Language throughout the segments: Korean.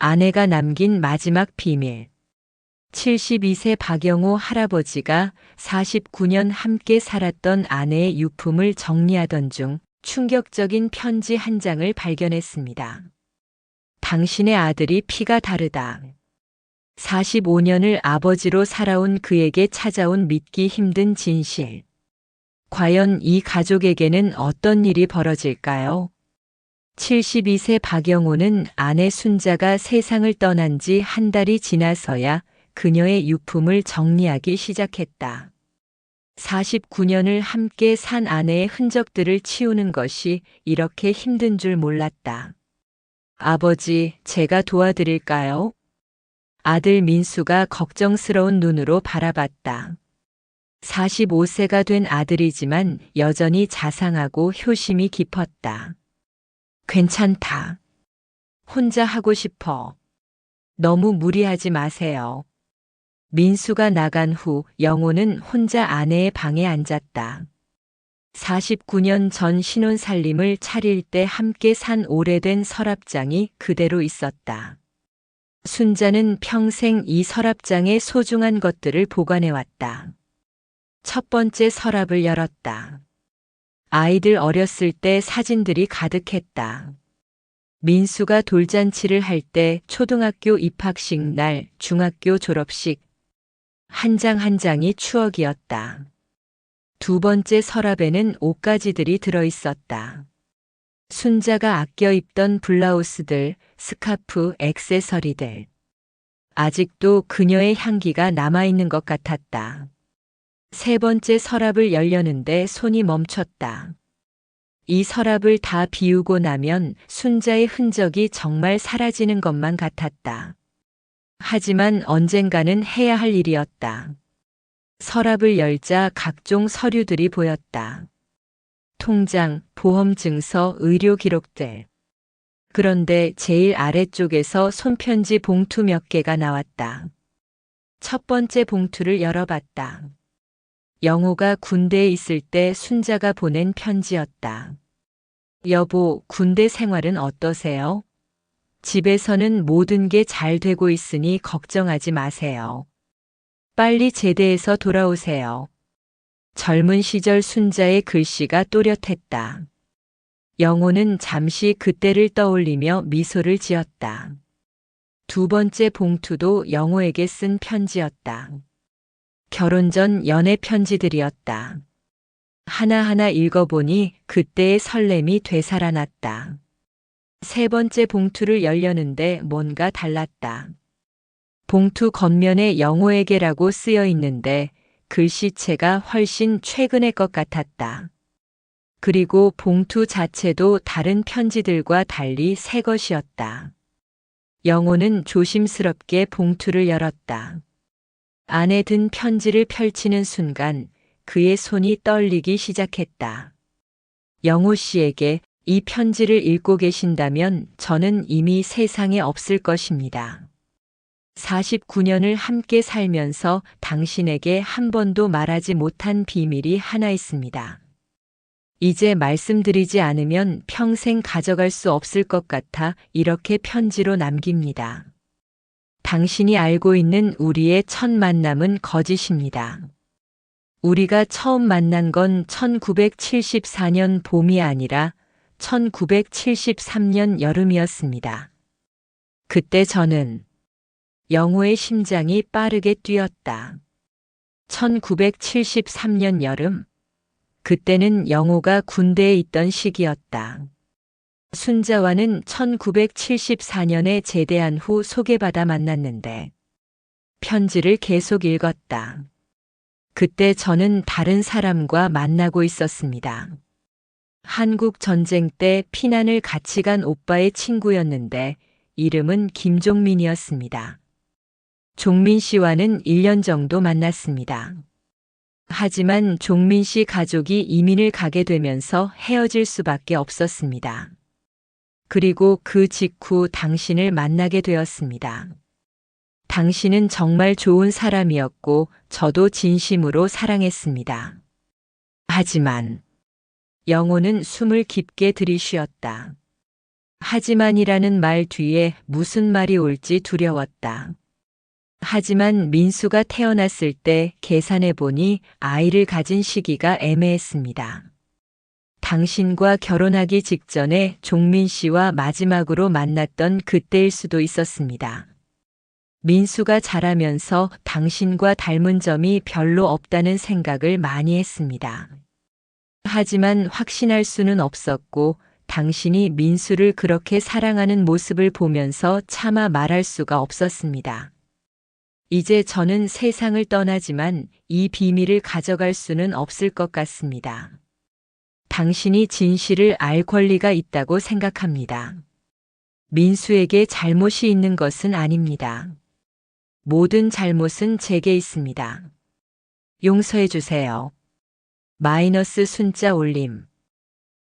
아내가 남긴 마지막 비밀. 72세 박영호 할아버지가 49년 함께 살았던 아내의 유품을 정리하던 중 충격적인 편지 한 장을 발견했습니다. 당신의 아들이 피가 다르다. 45년을 아버지로 살아온 그에게 찾아온 믿기 힘든 진실. 과연 이 가족에게는 어떤 일이 벌어질까요? 72세 박영호는 아내 순자가 세상을 떠난 지 한 달이 지나서야 그녀의 유품을 정리하기 시작했다. 49년을 함께 산 아내의 흔적들을 치우는 것이 이렇게 힘든 줄 몰랐다. 아버지, 제가 도와드릴까요? 아들 민수가 걱정스러운 눈으로 바라봤다. 45세가 된 아들이지만 여전히 자상하고 효심이 깊었다. 괜찮다. 혼자 하고 싶어. 너무 무리하지 마세요. 민수가 나간 후 영호는 혼자 아내의 방에 앉았다. 49년 전 신혼살림을 차릴 때 함께 산 오래된 서랍장이 그대로 있었다. 순자는 평생 이 서랍장에 소중한 것들을 보관해왔다. 첫 번째 서랍을 열었다. 아이들 어렸을 때 사진들이 가득했다. 민수가 돌잔치를 할 때 초등학교 입학식 날, 중학교 졸업식, 한 장 한 장이 추억이었다. 두 번째 서랍에는 옷가지들이 들어있었다. 순자가 아껴 입던 블라우스들, 스카프, 액세서리들. 아직도 그녀의 향기가 남아있는 것 같았다. 세 번째 서랍을 열려는데 손이 멈췄다. 이 서랍을 다 비우고 나면 순자의 흔적이 정말 사라지는 것만 같았다. 하지만 언젠가는 해야 할 일이었다. 서랍을 열자 각종 서류들이 보였다. 통장, 보험증서, 의료 기록들. 그런데 제일 아래쪽에서 손편지 봉투 몇 개가 나왔다. 첫 번째 봉투를 열어봤다. 영호가 군대에 있을 때 순자가 보낸 편지였다. 여보, 군대 생활은 어떠세요? 집에서는 모든 게 잘 되고 있으니 걱정하지 마세요. 빨리 제대해서 돌아오세요. 젊은 시절 순자의 글씨가 또렷했다. 영호는 잠시 그때를 떠올리며 미소를 지었다. 두 번째 봉투도 영호에게 쓴 편지였다. 결혼 전 연애 편지들이었다. 하나하나 읽어보니 그때의 설렘이 되살아났다. 세 번째 봉투를 열려는데 뭔가 달랐다. 봉투 겉면에 영호에게라고 쓰여 있는데 글씨체가 훨씬 최근의 것 같았다. 그리고 봉투 자체도 다른 편지들과 달리 새 것이었다. 영호는 조심스럽게 봉투를 열었다. 안에 든 편지를 펼치는 순간 그의 손이 떨리기 시작했다. 영호 씨에게 이 편지를 읽고 계신다면 저는 이미 세상에 없을 것입니다. 49년을 함께 살면서 당신에게 한 번도 말하지 못한 비밀이 하나 있습니다. 이제 말씀드리지 않으면 평생 가져갈 수 없을 것 같아 이렇게 편지로 남깁니다. 당신이 알고 있는 우리의 첫 만남은 거짓입니다. 우리가 처음 만난 건 1974년 봄이 아니라 1973년 여름이었습니다. 그때 저는 영호의 심장이 빠르게 뛰었다. 1973년 여름. 그때는 영호가 군대에 있던 시기였다. 순자와는 1974년에 제대한 후 소개받아 만났는데 편지를 계속 읽었다. 그때 저는 다른 사람과 만나고 있었습니다. 한국 전쟁 때 피난을 같이 간 오빠의 친구였는데 이름은 김종민이었습니다. 종민 씨와는 1년 정도 만났습니다. 하지만 종민 씨 가족이 이민을 가게 되면서 헤어질 수밖에 없었습니다. 그리고 그 직후 당신을 만나게 되었습니다. 당신은 정말 좋은 사람이었고 저도 진심으로 사랑했습니다. 하지만 영호는 숨을 깊게 들이쉬었다. 하지만이라는 말 뒤에 무슨 말이 올지 두려웠다. 하지만 민수가 태어났을 때 계산해 보니 아이를 가진 시기가 애매했습니다. 당신과 결혼하기 직전에 종민 씨와 마지막으로 만났던 그때일 수도 있었습니다. 민수가 자라면서 당신과 닮은 점이 별로 없다는 생각을 많이 했습니다. 하지만 확신할 수는 없었고 당신이 민수를 그렇게 사랑하는 모습을 보면서 차마 말할 수가 없었습니다. 이제 저는 세상을 떠나지만 이 비밀을 가져갈 수는 없을 것 같습니다. 당신이 진실을 알 권리가 있다고 생각합니다. 민수에게 잘못이 있는 것은 아닙니다. 모든 잘못은 제게 있습니다. 용서해 주세요. 마이너스 순자 올림.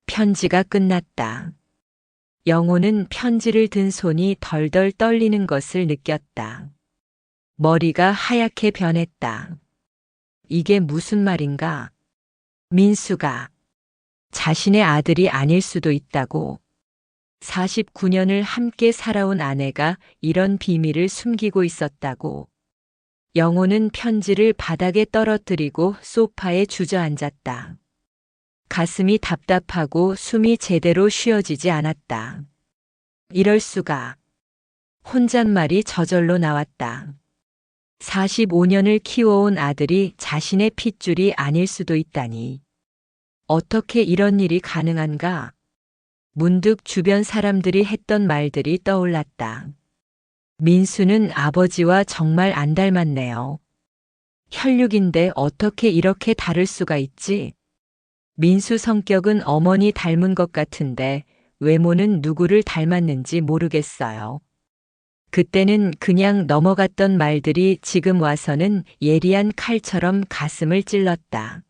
편지가 끝났다. 영호는 편지를 든 손이 덜덜 떨리는 것을 느꼈다. 머리가 하얗게 변했다. 이게 무슨 말인가? 민수가 자신의 아들이 아닐 수도 있다고. 49년을 함께 살아온 아내가 이런 비밀을 숨기고 있었다고. 영호는 편지를 바닥에 떨어뜨리고 소파에 주저앉았다. 가슴이 답답하고 숨이 제대로 쉬어지지 않았다. 이럴 수가. 혼잣말이 저절로 나왔다. 45년을 키워온 아들이 자신의 핏줄이 아닐 수도 있다니. 어떻게 이런 일이 가능한가? 문득 주변 사람들이 했던 말들이 떠올랐다. 민수는 아버지와 정말 안 닮았네요. 혈육인데 어떻게 이렇게 다를 수가 있지? 민수 성격은 어머니 닮은 것 같은데 외모는 누구를 닮았는지 모르겠어요. 그때는 그냥 넘어갔던 말들이 지금 와서는 예리한 칼처럼 가슴을 찔렀다.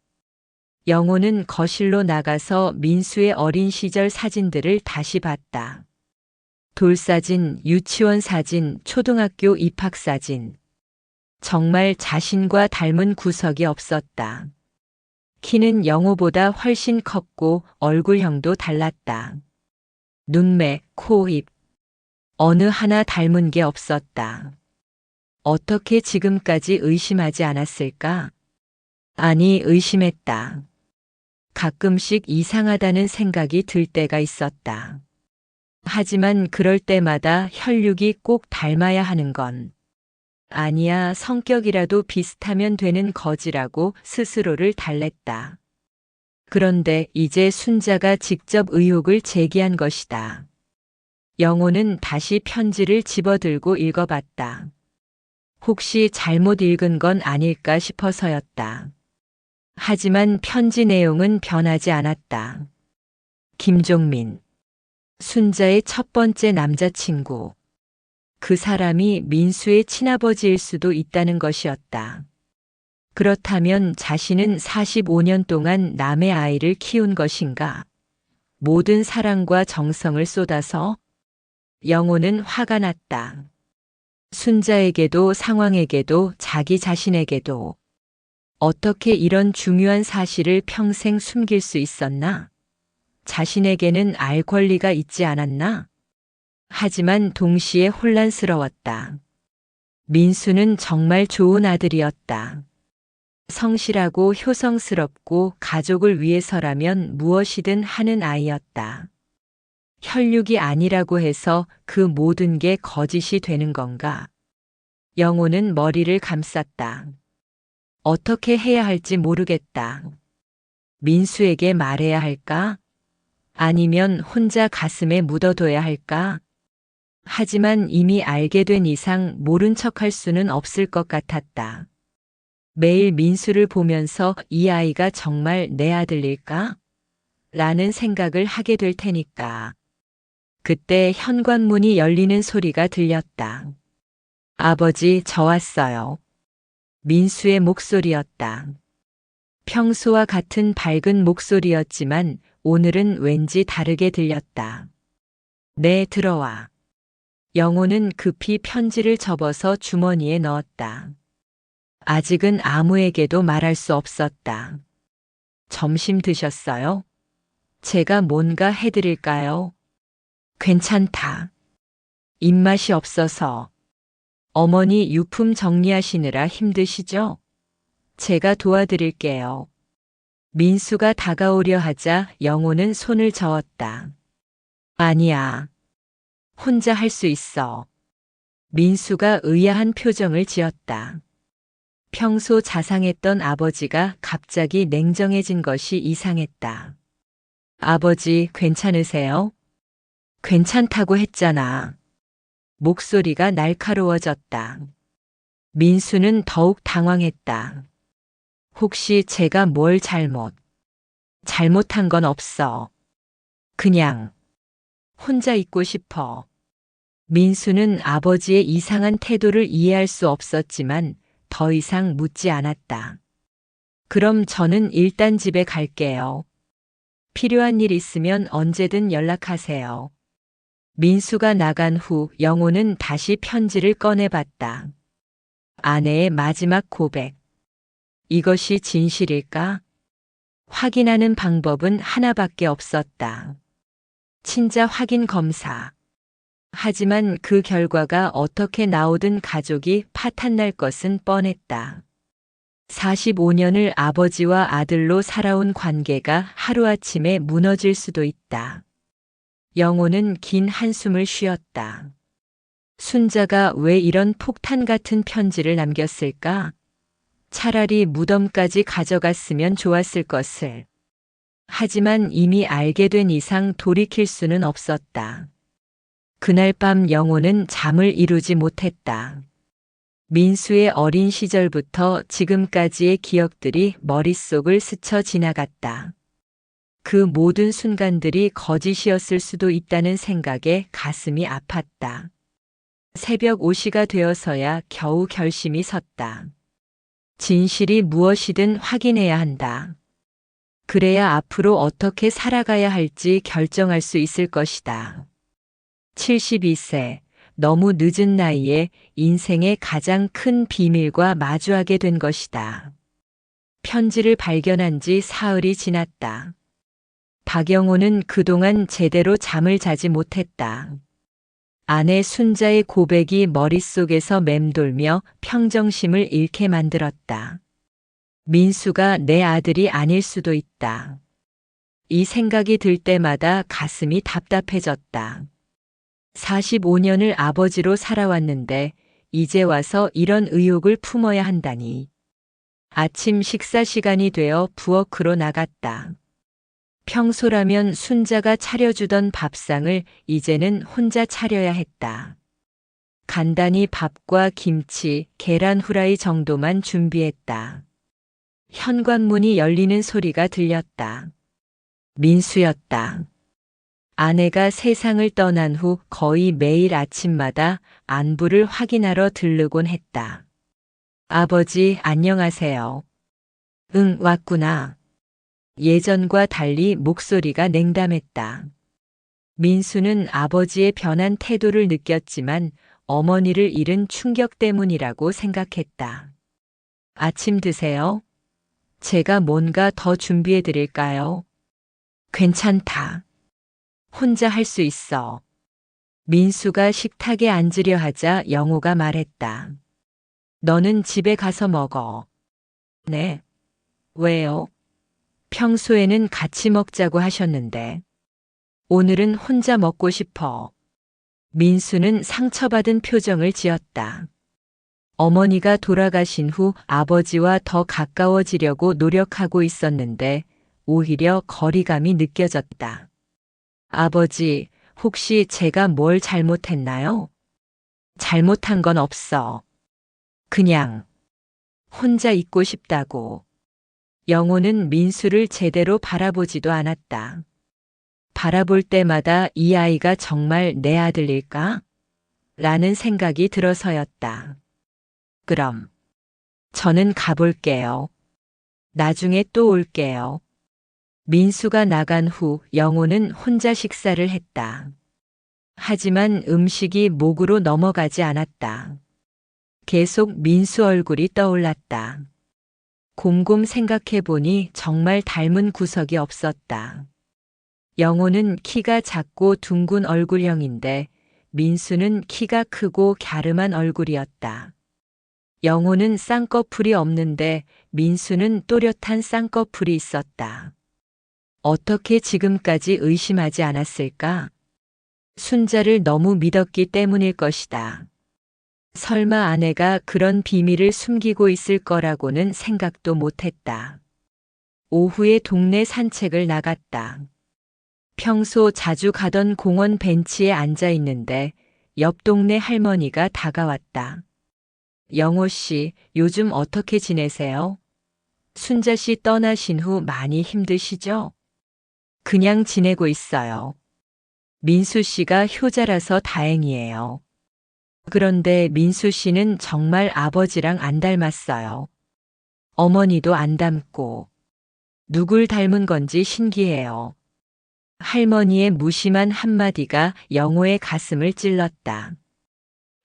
영호는 거실로 나가서 민수의 어린 시절 사진들을 다시 봤다. 돌사진, 유치원 사진, 초등학교 입학 사진. 정말 자신과 닮은 구석이 없었다. 키는 영호보다 훨씬 컸고 얼굴형도 달랐다. 눈매, 코, 입. 어느 하나 닮은 게 없었다. 어떻게 지금까지 의심하지 않았을까? 아니, 의심했다. 가끔씩 이상하다는 생각이 들 때가 있었다. 하지만 그럴 때마다 혈육이 꼭 닮아야 하는 건 아니야, 성격이라도 비슷하면 되는 거지라고 스스로를 달랬다. 그런데 이제 순자가 직접 의혹을 제기한 것이다. 영호는 다시 편지를 집어들고 읽어봤다. 혹시 잘못 읽은 건 아닐까 싶어서였다. 하지만 편지 내용은 변하지 않았다. 김종민. 순자의 첫 번째 남자친구. 그 사람이 민수의 친아버지일 수도 있다는 것이었다. 그렇다면 자신은 45년 동안 남의 아이를 키운 것인가? 모든 사랑과 정성을 쏟아서? 영호는 화가 났다. 순자에게도 상황에게도 자기 자신에게도. 어떻게 이런 중요한 사실을 평생 숨길 수 있었나? 자신에게는 알 권리가 있지 않았나? 하지만 동시에 혼란스러웠다. 민수는 정말 좋은 아들이었다. 성실하고 효성스럽고 가족을 위해서라면 무엇이든 하는 아이였다. 혈육이 아니라고 해서 그 모든 게 거짓이 되는 건가? 영호는 머리를 감쌌다. 어떻게 해야 할지 모르겠다. 민수에게 말해야 할까? 아니면 혼자 가슴에 묻어둬야 할까? 하지만 이미 알게 된 이상 모른 척할 수는 없을 것 같았다. 매일 민수를 보면서 이 아이가 정말 내 아들일까? 라는 생각을 하게 될 테니까. 그때 현관문이 열리는 소리가 들렸다. 아버지, 저 왔어요. 민수의 목소리였다. 평소와 같은 밝은 목소리였지만 오늘은 왠지 다르게 들렸다. 네, 들어와. 영호는 급히 편지를 접어서 주머니에 넣었다. 아직은 아무에게도 말할 수 없었다. 점심 드셨어요? 제가 뭔가 해드릴까요? 괜찮다. 입맛이 없어서. 어머니 유품 정리하시느라 힘드시죠? 제가 도와드릴게요. 민수가 다가오려 하자 영호는 손을 저었다. 아니야. 혼자 할 수 있어. 민수가 의아한 표정을 지었다. 평소 자상했던 아버지가 갑자기 냉정해진 것이 이상했다. 아버지, 괜찮으세요? 괜찮다고 했잖아. 목소리가 날카로워졌다. 민수는 더욱 당황했다. 혹시 제가 뭘 잘못한 건 없어. 그냥 혼자 있고 싶어. 민수는 아버지의 이상한 태도를 이해할 수 없었지만 더 이상 묻지 않았다. 그럼 저는 일단 집에 갈게요. 필요한 일 있으면 언제든 연락하세요. 민수가 나간 후 영호는 다시 편지를 꺼내봤다. 아내의 마지막 고백. 이것이 진실일까? 확인하는 방법은 하나밖에 없었다. 친자 확인 검사. 하지만 그 결과가 어떻게 나오든 가족이 파탄날 것은 뻔했다. 45년을 아버지와 아들로 살아온 관계가 하루아침에 무너질 수도 있다. 영호는 긴 한숨을 쉬었다. 순자가 왜 이런 폭탄 같은 편지를 남겼을까? 차라리 무덤까지 가져갔으면 좋았을 것을. 하지만 이미 알게 된 이상 돌이킬 수는 없었다. 그날 밤 영호는 잠을 이루지 못했다. 민수의 어린 시절부터 지금까지의 기억들이 머릿속을 스쳐 지나갔다. 그 모든 순간들이 거짓이었을 수도 있다는 생각에 가슴이 아팠다. 새벽 5시가 되어서야 겨우 결심이 섰다. 진실이 무엇이든 확인해야 한다. 그래야 앞으로 어떻게 살아가야 할지 결정할 수 있을 것이다. 72세, 너무 늦은 나이에 인생의 가장 큰 비밀과 마주하게 된 것이다. 편지를 발견한 지 사흘이 지났다. 박영호는 그동안 제대로 잠을 자지 못했다. 아내 순자의 고백이 머릿속에서 맴돌며 평정심을 잃게 만들었다. 민수가 내 아들이 아닐 수도 있다. 이 생각이 들 때마다 가슴이 답답해졌다. 45년을 아버지로 살아왔는데 이제 와서 이런 의욕을 품어야 한다니. 아침 식사 시간이 되어 부엌으로 나갔다. 평소라면 순자가 차려주던 밥상을 이제는 혼자 차려야 했다. 간단히 밥과 김치, 계란 후라이 정도만 준비했다. 현관문이 열리는 소리가 들렸다. 민수였다. 아내가 세상을 떠난 후 거의 매일 아침마다 안부를 확인하러 들르곤 했다. 아버지, 안녕하세요. 응, 왔구나. 예전과 달리 목소리가 냉담했다. 민수는 아버지의 변한 태도를 느꼈지만 어머니를 잃은 충격 때문이라고 생각했다. 아침 드세요. 제가 뭔가 더 준비해 드릴까요? 괜찮다. 혼자 할 수 있어. 민수가 식탁에 앉으려 하자 영호가 말했다. 너는 집에 가서 먹어. 네. 왜요? 평소에는 같이 먹자고 하셨는데. 오늘은 혼자 먹고 싶어. 민수는 상처받은 표정을 지었다. 어머니가 돌아가신 후 아버지와 더 가까워지려고 노력하고 있었는데 오히려 거리감이 느껴졌다. 아버지, 혹시 제가 뭘 잘못했나요? 잘못한 건 없어. 그냥 혼자 있고 싶다고. 영호는 민수를 제대로 바라보지도 않았다. 바라볼 때마다 이 아이가 정말 내 아들일까? 라는 생각이 들어서였다. 그럼 저는 가볼게요. 나중에 또 올게요. 민수가 나간 후 영호는 혼자 식사를 했다. 하지만 음식이 목으로 넘어가지 않았다. 계속 민수 얼굴이 떠올랐다. 곰곰 생각해보니 정말 닮은 구석이 없었다. 영호는 키가 작고 둥근 얼굴형인데 민수는 키가 크고 갸름한 얼굴이었다. 영호는 쌍꺼풀이 없는데 민수는 또렷한 쌍꺼풀이 있었다. 어떻게 지금까지 의심하지 않았을까? 순자를 너무 믿었기 때문일 것이다. 설마 아내가 그런 비밀을 숨기고 있을 거라고는 생각도 못했다. 오후에 동네 산책을 나갔다. 평소 자주 가던 공원 벤치에 앉아 있는데 옆 동네 할머니가 다가왔다. 영호 씨, 요즘 어떻게 지내세요? 순자 씨 떠나신 후 많이 힘드시죠? 그냥 지내고 있어요. 민수 씨가 효자라서 다행이에요. 그런데 민수 씨는 정말 아버지랑 안 닮았어요. 어머니도 안 닮고 누굴 닮은 건지 신기해요. 할머니의 무심한 한마디가 영호의 가슴을 찔렀다.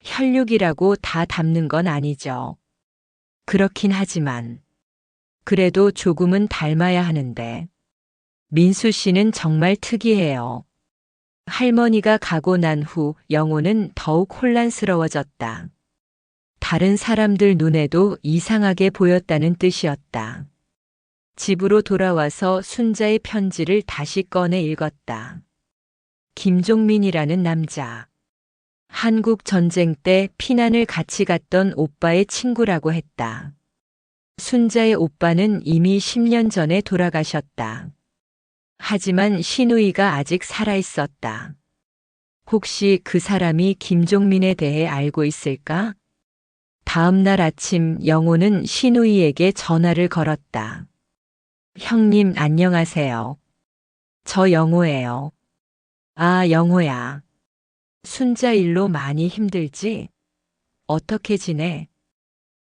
혈육이라고 다 닮는 건 아니죠. 그렇긴 하지만 그래도 조금은 닮아야 하는데 민수 씨는 정말 특이해요. 할머니가 가고 난 후 영호는 더욱 혼란스러워졌다. 다른 사람들 눈에도 이상하게 보였다는 뜻이었다. 집으로 돌아와서 순자의 편지를 다시 꺼내 읽었다. 김종민이라는 남자. 한국 전쟁 때 피난을 같이 갔던 오빠의 친구라고 했다. 순자의 오빠는 이미 10년 전에 돌아가셨다. 하지만 시누이가 아직 살아 있었다. 혹시 그 사람이 김종민에 대해 알고 있을까? 다음 날 아침 영호는 시누이에게 전화를 걸었다. 형님 안녕하세요. 저 영호예요. 아, 영호야. 순자 일로 많이 힘들지? 어떻게 지내?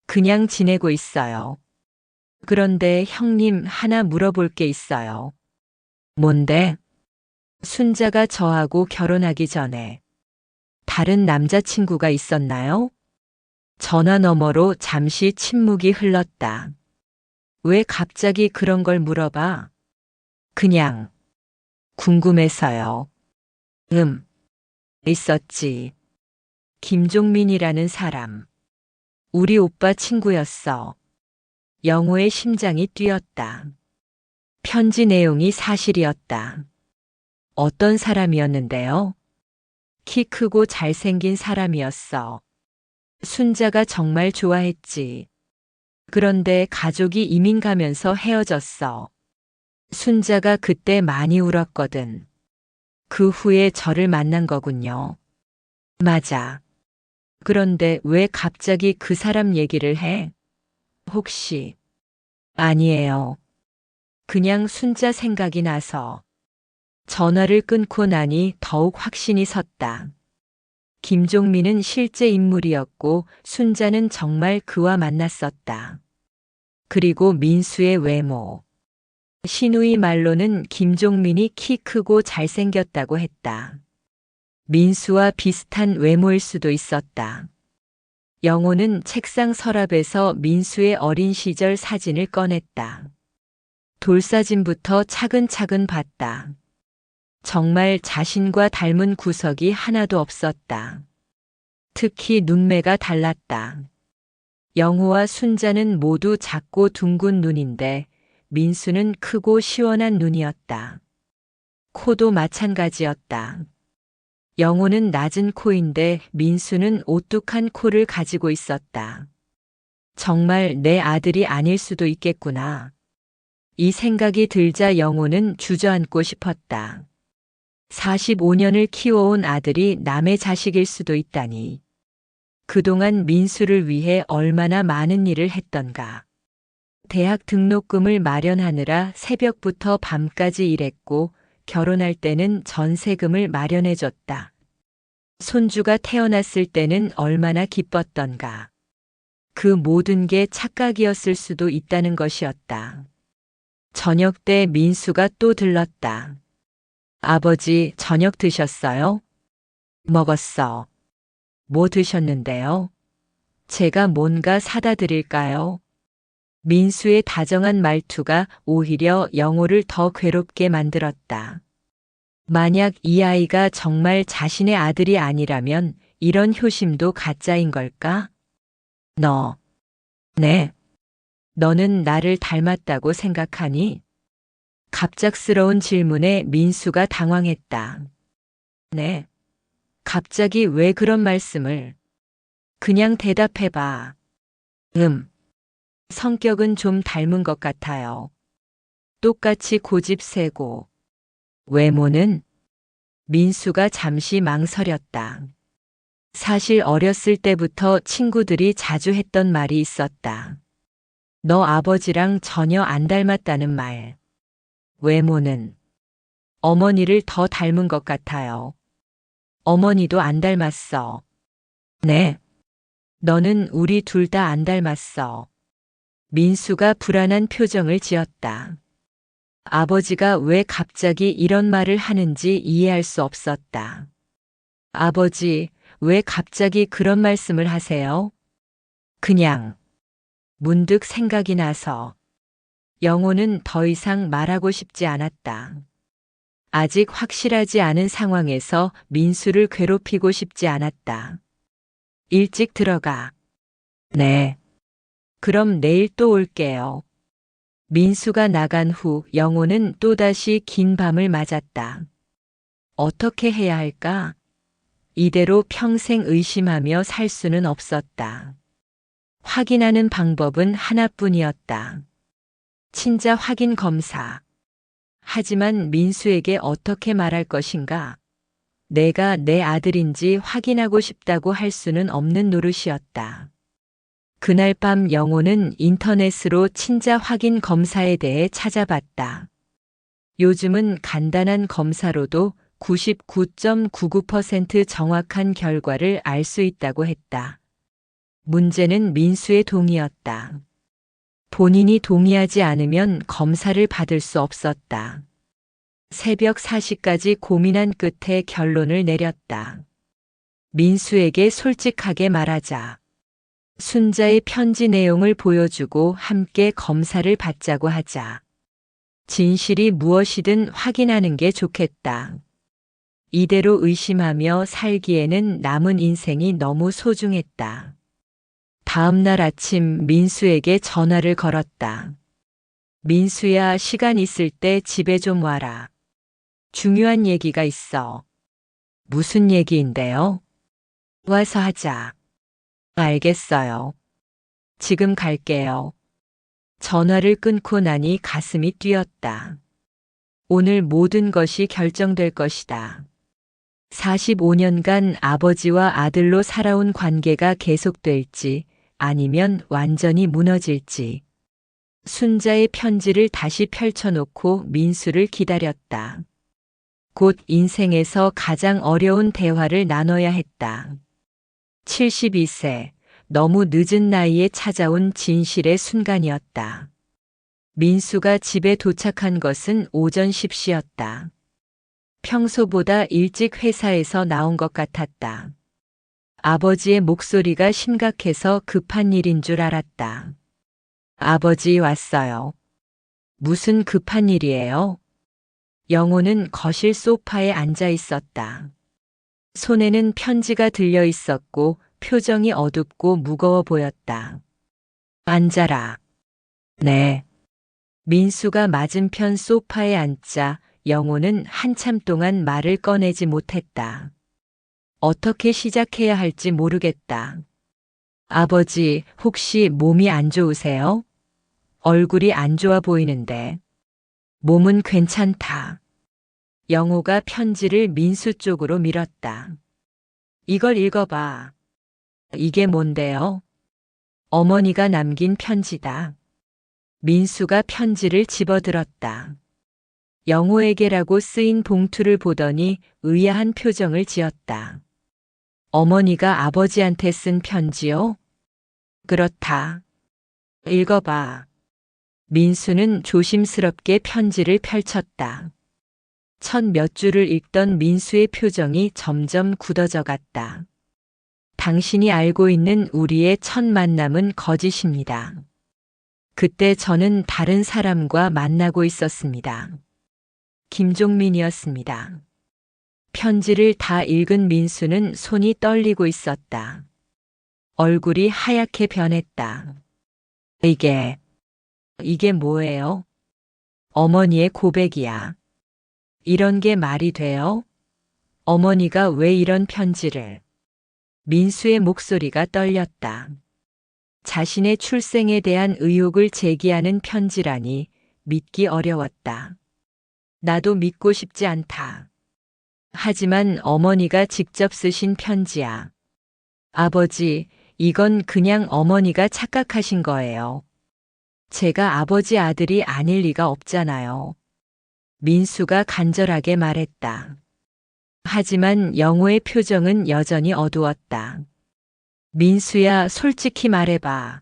그냥 지내고 있어요. 그런데 형님 하나 물어볼 게 있어요. 뭔데? 순자가 저하고 결혼하기 전에 다른 남자친구가 있었나요? 전화 너머로 잠시 침묵이 흘렀다. 왜 갑자기 그런 걸 물어봐? 그냥 궁금해서요. 있었지. 김종민이라는 사람. 우리 오빠 친구였어. 영호의 심장이 뛰었다. 편지 내용이 사실이었다. 어떤 사람이었는데요? 키 크고 잘생긴 사람이었어. 순자가 정말 좋아했지. 그런데 가족이 이민 가면서 헤어졌어. 순자가 그때 많이 울었거든. 그 후에 저를 만난 거군요. 맞아. 그런데 왜 갑자기 그 사람 얘기를 해? 혹시? 아니에요. 그냥 순자 생각이 나서. 전화를 끊고 나니 더욱 확신이 섰다. 김종민은 실제 인물이었고 순자는 정말 그와 만났었다. 그리고 민수의 외모. 시누이 말로는 김종민이 키 크고 잘생겼다고 했다. 민수와 비슷한 외모일 수도 있었다. 영호는 책상 서랍에서 민수의 어린 시절 사진을 꺼냈다. 돌사진부터 차근차근 봤다. 정말 자신과 닮은 구석이 하나도 없었다. 특히 눈매가 달랐다. 영호와 순자는 모두 작고 둥근 눈인데 민수는 크고 시원한 눈이었다. 코도 마찬가지였다. 영호는 낮은 코인데 민수는 오뚝한 코를 가지고 있었다. 정말 내 아들이 아닐 수도 있겠구나. 이 생각이 들자 영호는 주저앉고 싶었다. 45년을 키워온 아들이 남의 자식일 수도 있다니. 그동안 민수를 위해 얼마나 많은 일을 했던가. 대학 등록금을 마련하느라 새벽부터 밤까지 일했고 결혼할 때는 전세금을 마련해줬다. 손주가 태어났을 때는 얼마나 기뻤던가. 그 모든 게 착각이었을 수도 있다는 것이었다. 저녁 때 민수가 또 들렀다. 아버지, 저녁 드셨어요? 먹었어. 뭐 드셨는데요? 제가 뭔가 사다 드릴까요? 민수의 다정한 말투가 오히려 영호를 더 괴롭게 만들었다. 만약 이 아이가 정말 자신의 아들이 아니라면 이런 효심도 가짜인 걸까? 네. 너는 나를 닮았다고 생각하니? 갑작스러운 질문에 민수가 당황했다. 네. 갑자기 왜 그런 말씀을? 그냥 대답해봐. 성격은 좀 닮은 것 같아요. 똑같이 고집 세고. 외모는? 민수가 잠시 망설였다. 사실 어렸을 때부터 친구들이 자주 했던 말이 있었다. 너 아버지랑 전혀 안 닮았다는 말. 외모는? 어머니를 더 닮은 것 같아요. 어머니도 안 닮았어. 네. 너는 우리 둘 다 안 닮았어. 민수가 불안한 표정을 지었다. 아버지가 왜 갑자기 이런 말을 하는지 이해할 수 없었다. 아버지, 왜 갑자기 그런 말씀을 하세요? 그냥. 문득 생각이 나서. 영호는 더 이상 말하고 싶지 않았다. 아직 확실하지 않은 상황에서 민수를 괴롭히고 싶지 않았다. 일찍 들어가. 네. 그럼 내일 또 올게요. 민수가 나간 후 영호는 또다시 긴 밤을 맞았다. 어떻게 해야 할까? 이대로 평생 의심하며 살 수는 없었다. 확인하는 방법은 하나뿐이었다. 친자 확인 검사. 하지만 민수에게 어떻게 말할 것인가? 내가 내 아들인지 확인하고 싶다고 할 수는 없는 노릇이었다. 그날 밤 영호는 인터넷으로 친자 확인 검사에 대해 찾아봤다. 요즘은 간단한 검사로도 99.99% 정확한 결과를 알 수 있다고 했다. 문제는 민수의 동의였다. 본인이 동의하지 않으면 검사를 받을 수 없었다. 새벽 4시까지 고민한 끝에 결론을 내렸다. 민수에게 솔직하게 말하자. 순자의 편지 내용을 보여주고 함께 검사를 받자고 하자. 진실이 무엇이든 확인하는 게 좋겠다. 이대로 의심하며 살기에는 남은 인생이 너무 소중했다. 다음 날 아침 민수에게 전화를 걸었다. 민수야, 시간 있을 때 집에 좀 와라. 중요한 얘기가 있어. 무슨 얘기인데요? 와서 하자. 알겠어요. 지금 갈게요. 전화를 끊고 나니 가슴이 뛰었다. 오늘 모든 것이 결정될 것이다. 45년간 아버지와 아들로 살아온 관계가 계속될지 아니면 완전히 무너질지. 순자의 편지를 다시 펼쳐놓고 민수를 기다렸다. 곧 인생에서 가장 어려운 대화를 나눠야 했다. 72세, 너무 늦은 나이에 찾아온 진실의 순간이었다. 민수가 집에 도착한 것은 오전 10시였다. 평소보다 일찍 회사에서 나온 것 같았다. 아버지의 목소리가 심각해서 급한 일인 줄 알았다. 아버지 왔어요. 무슨 급한 일이에요? 영호는 거실 소파에 앉아 있었다. 손에는 편지가 들려 있었고 표정이 어둡고 무거워 보였다. 앉아라. 네. 민수가 맞은편 소파에 앉자 영호는 한참 동안 말을 꺼내지 못했다. 어떻게 시작해야 할지 모르겠다. 아버지, 혹시 몸이 안 좋으세요? 얼굴이 안 좋아 보이는데. 몸은 괜찮다. 영호가 편지를 민수 쪽으로 밀었다. 이걸 읽어봐. 이게 뭔데요? 어머니가 남긴 편지다. 민수가 편지를 집어들었다. 영호에게라고 쓰인 봉투를 보더니 의아한 표정을 지었다. 어머니가 아버지한테 쓴 편지요? 그렇다. 읽어봐. 민수는 조심스럽게 편지를 펼쳤다. 첫 몇 줄을 읽던 민수의 표정이 점점 굳어져 갔다. 당신이 알고 있는 우리의 첫 만남은 거짓입니다. 그때 저는 다른 사람과 만나고 있었습니다. 김종민이었습니다. 편지를 다 읽은 민수는 손이 떨리고 있었다. 얼굴이 하얗게 변했다. 이게 뭐예요? 어머니의 고백이야. 이런 게 말이 돼요? 어머니가 왜 이런 편지를? 민수의 목소리가 떨렸다. 자신의 출생에 대한 의혹을 제기하는 편지라니 믿기 어려웠다. 나도 믿고 싶지 않다. 하지만 어머니가 직접 쓰신 편지야. 아버지, 이건 그냥 어머니가 착각하신 거예요. 제가 아버지 아들이 아닐 리가 없잖아요. 민수가 간절하게 말했다. 하지만 영호의 표정은 여전히 어두웠다. 민수야, 솔직히 말해봐.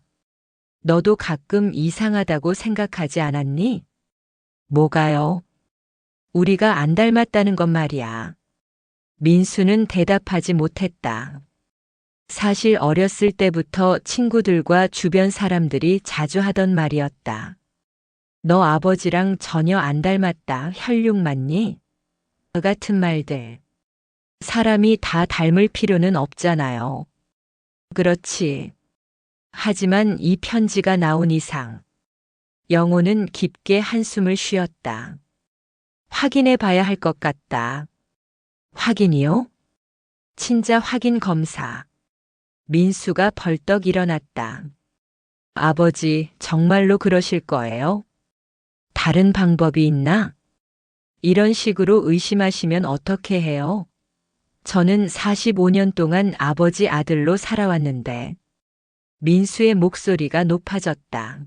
너도 가끔 이상하다고 생각하지 않았니? 뭐가요? 우리가 안 닮았다는 것 말이야. 민수는 대답하지 못했다. 사실 어렸을 때부터 친구들과 주변 사람들이 자주 하던 말이었다. 너 아버지랑 전혀 안 닮았다. 혈육 맞니? 그 같은 말들. 사람이 다 닮을 필요는 없잖아요. 그렇지. 하지만 이 편지가 나온 이상, 영호는 깊게 한숨을 쉬었다. 확인해 봐야 할 것 같다. 확인이요? 친자 확인 검사. 민수가 벌떡 일어났다. 아버지, 정말로 그러실 거예요? 다른 방법이 있나? 이런 식으로 의심하시면 어떻게 해요? 저는 45년 동안 아버지 아들로 살아왔는데. 민수의 목소리가 높아졌다.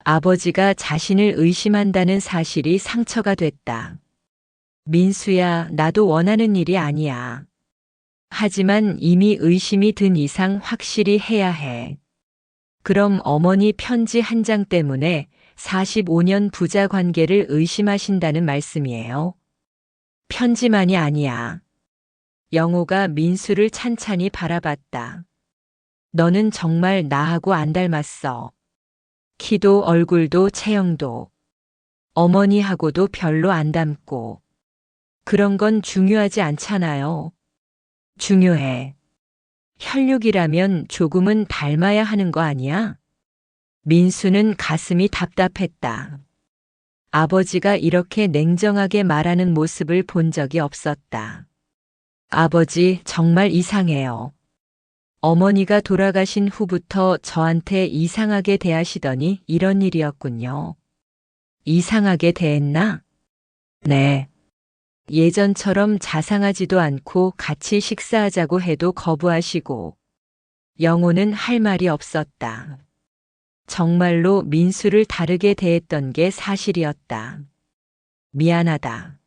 아버지가 자신을 의심한다는 사실이 상처가 됐다. 민수야, 나도 원하는 일이 아니야. 하지만 이미 의심이 든 이상 확실히 해야 해. 그럼 어머니 편지 한 장 때문에 45년 부자 관계를 의심하신다는 말씀이에요? 편지만이 아니야. 영호가 민수를 찬찬히 바라봤다. 너는 정말 나하고 안 닮았어. 키도 얼굴도 체형도. 어머니하고도 별로 안 닮고. 그런 건 중요하지 않잖아요. 중요해. 혈육이라면 조금은 닮아야 하는 거 아니야? 민수는 가슴이 답답했다. 아버지가 이렇게 냉정하게 말하는 모습을 본 적이 없었다. 아버지, 정말 이상해요. 어머니가 돌아가신 후부터 저한테 이상하게 대하시더니 이런 일이었군요. 이상하게 대했나? 네. 예전처럼 자상하지도 않고 같이 식사하자고 해도 거부하시고. 영호는 할 말이 없었다. 정말로 민수를 다르게 대했던 게 사실이었다. 미안하다.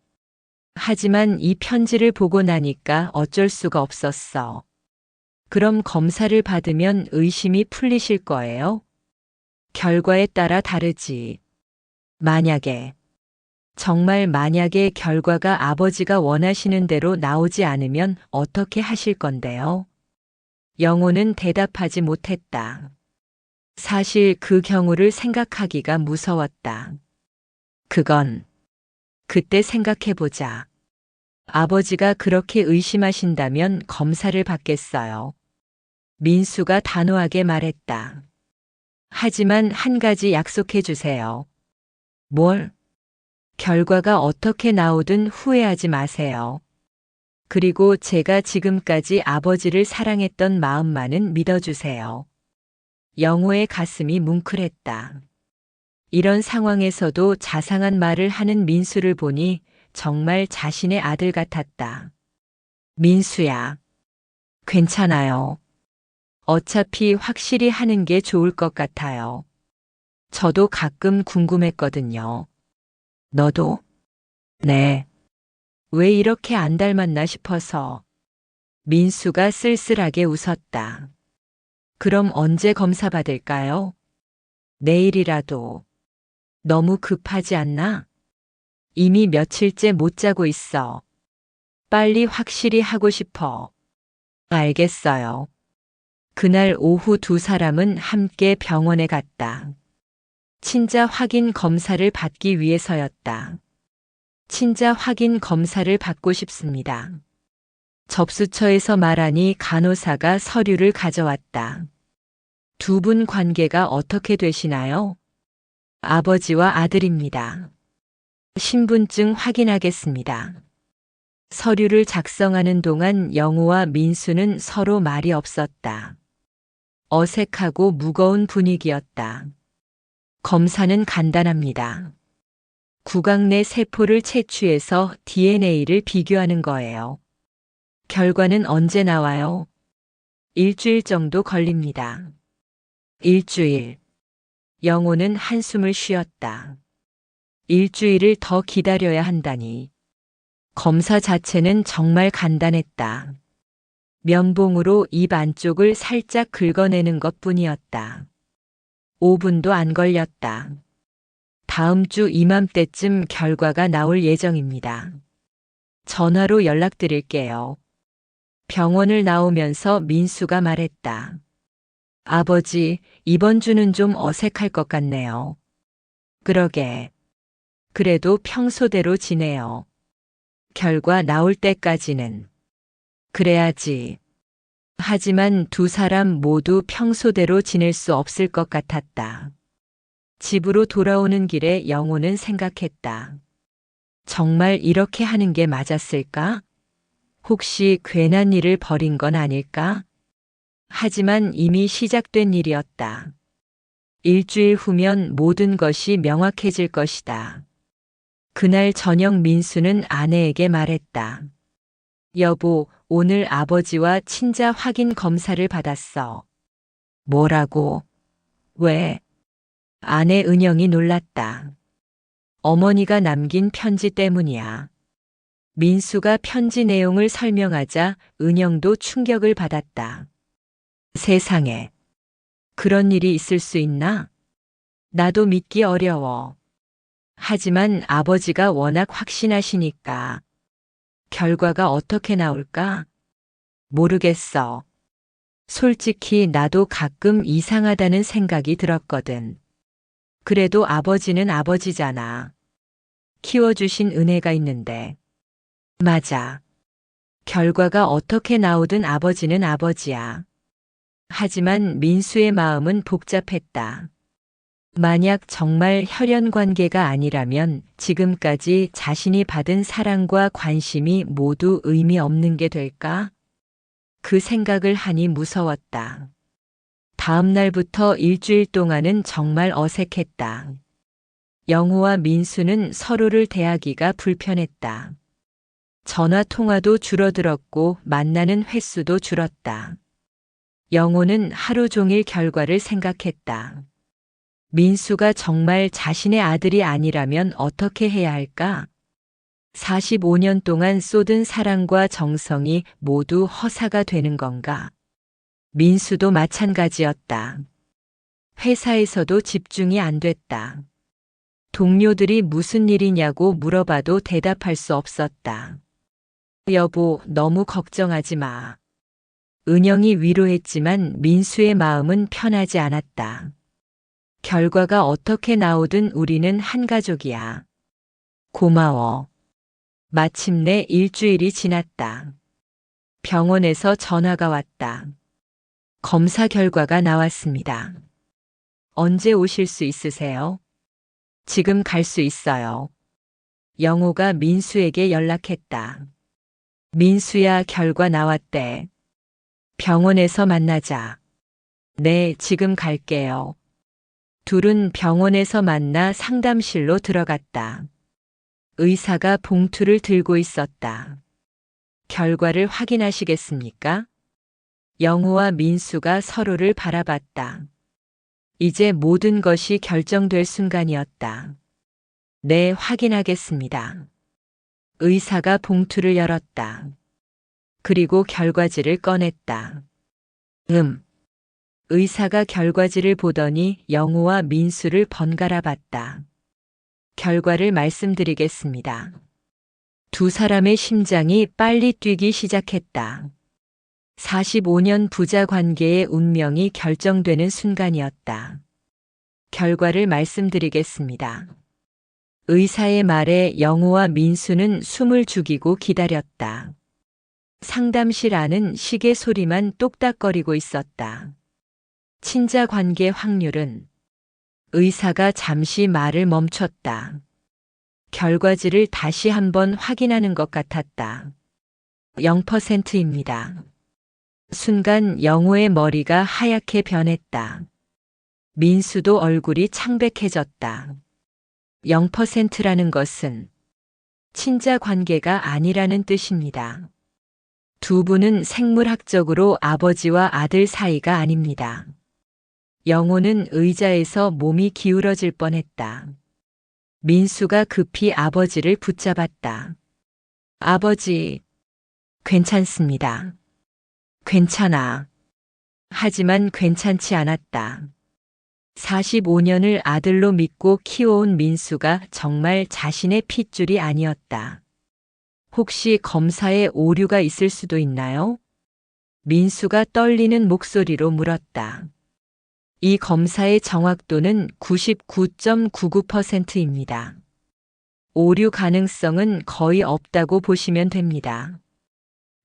하지만 이 편지를 보고 나니까 어쩔 수가 없었어. 그럼 검사를 받으면 의심이 풀리실 거예요? 결과에 따라 다르지. 정말 만약에 결과가 아버지가 원하시는 대로 나오지 않으면 어떻게 하실 건데요? 영호는 대답하지 못했다. 사실 그 경우를 생각하기가 무서웠다. 그건 그때 생각해보자. 아버지가 그렇게 의심하신다면 검사를 받겠어요. 민수가 단호하게 말했다. 하지만 한 가지 약속해 주세요. 뭘? 결과가 어떻게 나오든 후회하지 마세요. 그리고 제가 지금까지 아버지를 사랑했던 마음만은 믿어주세요. 영호의 가슴이 뭉클했다. 이런 상황에서도 자상한 말을 하는 민수를 보니 정말 자신의 아들 같았다. 민수야, 괜찮아요. 어차피 확실히 하는 게 좋을 것 같아요. 저도 가끔 궁금했거든요. 너도? 네. 왜 이렇게 안 닮았나 싶어서. 민수가 쓸쓸하게 웃었다. 그럼 언제 검사 받을까요? 내일이라도. 너무 급하지 않나? 이미 며칠째 못 자고 있어. 빨리 확실히 하고 싶어. 알겠어요. 그날 오후 두 사람은 함께 병원에 갔다. 친자 확인 검사를 받기 위해서였다. 친자 확인 검사를 받고 싶습니다. 접수처에서 말하니 간호사가 서류를 가져왔다. 두 분 관계가 어떻게 되시나요? 아버지와 아들입니다. 신분증 확인하겠습니다. 서류를 작성하는 동안 영우와 민수는 서로 말이 없었다. 어색하고 무거운 분위기였다. 검사는 간단합니다. 구강 내 세포를 채취해서 DNA를 비교하는 거예요. 결과는 언제 나와요? 일주일 정도 걸립니다. 일주일. 영호는 한숨을 쉬었다. 일주일을 더 기다려야 한다니. 검사 자체는 정말 간단했다. 면봉으로 입 안쪽을 살짝 긁어내는 것뿐이었다. 5분도 안 걸렸다. 다음 주 이맘때쯤 결과가 나올 예정입니다. 전화로 연락드릴게요. 병원을 나오면서 민수가 말했다. 아버지, 이번 주는 좀 어색할 것 같네요. 그러게. 그래도 평소대로 지내요. 결과 나올 때까지는. 그래야지. 하지만 두 사람 모두 평소대로 지낼 수 없을 것 같았다. 집으로 돌아오는 길에 영호는 생각했다. 정말 이렇게 하는 게 맞았을까? 혹시 괜한 일을 벌인 건 아닐까? 하지만 이미 시작된 일이었다. 일주일 후면 모든 것이 명확해질 것이다. 그날 저녁 민수는 아내에게 말했다. 여보, 오늘 아버지와 친자 확인 검사를 받았어. 뭐라고? 왜? 아내 은영이 놀랐다. 어머니가 남긴 편지 때문이야. 민수가 편지 내용을 설명하자 은영도 충격을 받았다. 세상에. 그런 일이 있을 수 있나? 나도 믿기 어려워. 하지만 아버지가 워낙 확신하시니까. 결과가 어떻게 나올까? 모르겠어. 솔직히 나도 가끔 이상하다는 생각이 들었거든. 그래도 아버지는 아버지잖아. 키워주신 은혜가 있는데. 맞아. 결과가 어떻게 나오든 아버지는 아버지야. 하지만 민수의 마음은 복잡했다. 만약 정말 혈연 관계가 아니라면 지금까지 자신이 받은 사랑과 관심이 모두 의미 없는 게 될까? 그 생각을 하니 무서웠다. 다음 날부터 일주일 동안은 정말 어색했다. 영호와 민수는 서로를 대하기가 불편했다. 전화 통화도 줄어들었고 만나는 횟수도 줄었다. 영호는 하루 종일 결과를 생각했다. 민수가 정말 자신의 아들이 아니라면 어떻게 해야 할까? 45년 동안 쏟은 사랑과 정성이 모두 허사가 되는 건가? 민수도 마찬가지였다. 회사에서도 집중이 안 됐다. 동료들이 무슨 일이냐고 물어봐도 대답할 수 없었다. 여보, 너무 걱정하지 마. 은영이 위로했지만 민수의 마음은 편하지 않았다. 결과가 어떻게 나오든 우리는 한 가족이야. 고마워. 마침내 일주일이 지났다. 병원에서 전화가 왔다. 검사 결과가 나왔습니다. 언제 오실 수 있으세요? 지금 갈 수 있어요. 영호가 민수에게 연락했다. 민수야, 결과 나왔대. 병원에서 만나자. 네, 지금 갈게요. 둘은 병원에서 만나 상담실로 들어갔다. 의사가 봉투를 들고 있었다. 결과를 확인하시겠습니까? 영호와 민수가 서로를 바라봤다. 이제 모든 것이 결정될 순간이었다. 네, 확인하겠습니다. 의사가 봉투를 열었다. 그리고 결과지를 꺼냈다. 의사가 결과지를 보더니 영호와 민수를 번갈아 봤다. 결과를 말씀드리겠습니다. 두 사람의 심장이 빨리 뛰기 시작했다. 45년 부자 관계의 운명이 결정되는 순간이었다. 결과를 말씀드리겠습니다. 의사의 말에 영호와 민수는 숨을 죽이고 기다렸다. 상담실 안은 시계 소리만 똑딱거리고 있었다. 친자 관계 확률은? 의사가 잠시 말을 멈췄다. 결과지를 다시 한번 확인하는 것 같았다. 0%입니다. 순간 영호의 머리가 하얗게 변했다. 민수도 얼굴이 창백해졌다. 0%라는 것은 친자 관계가 아니라는 뜻입니다. 두 분은 생물학적으로 아버지와 아들 사이가 아닙니다. 영호는 의자에서 몸이 기울어질 뻔했다. 민수가 급히 아버지를 붙잡았다. 아버지, 괜찮습니다. 괜찮아. 하지만 괜찮지 않았다. 45년을 아들로 믿고 키워온 민수가 정말 자신의 핏줄이 아니었다. 혹시 검사에 오류가 있을 수도 있나요? 민수가 떨리는 목소리로 물었다. 이 검사의 정확도는 99.99%입니다. 오류 가능성은 거의 없다고 보시면 됩니다.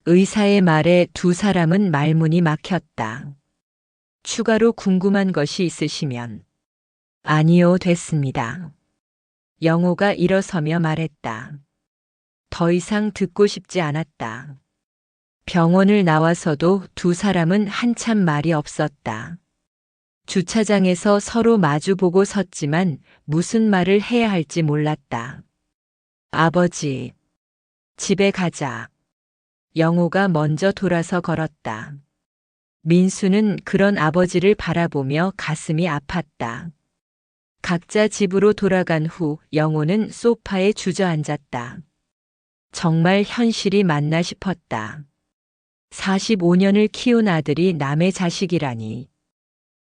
의사의 말에 두 사람은 말문이 막혔다. 추가로 궁금한 것이 있으시면. 아니요, 됐습니다. 영호가 일어서며 말했다. 더 이상 듣고 싶지 않았다. 병원을 나와서도 두 사람은 한참 말이 없었다. 주차장에서 서로 마주보고 섰지만 무슨 말을 해야 할지 몰랐다. 아버지, 집에 가자. 영호가 먼저 돌아서 걸었다. 민수는 그런 아버지를 바라보며 가슴이 아팠다. 각자 집으로 돌아간 후 영호는 소파에 주저앉았다. 정말 현실이 맞나 싶었다. 45년을 키운 아들이 남의 자식이라니.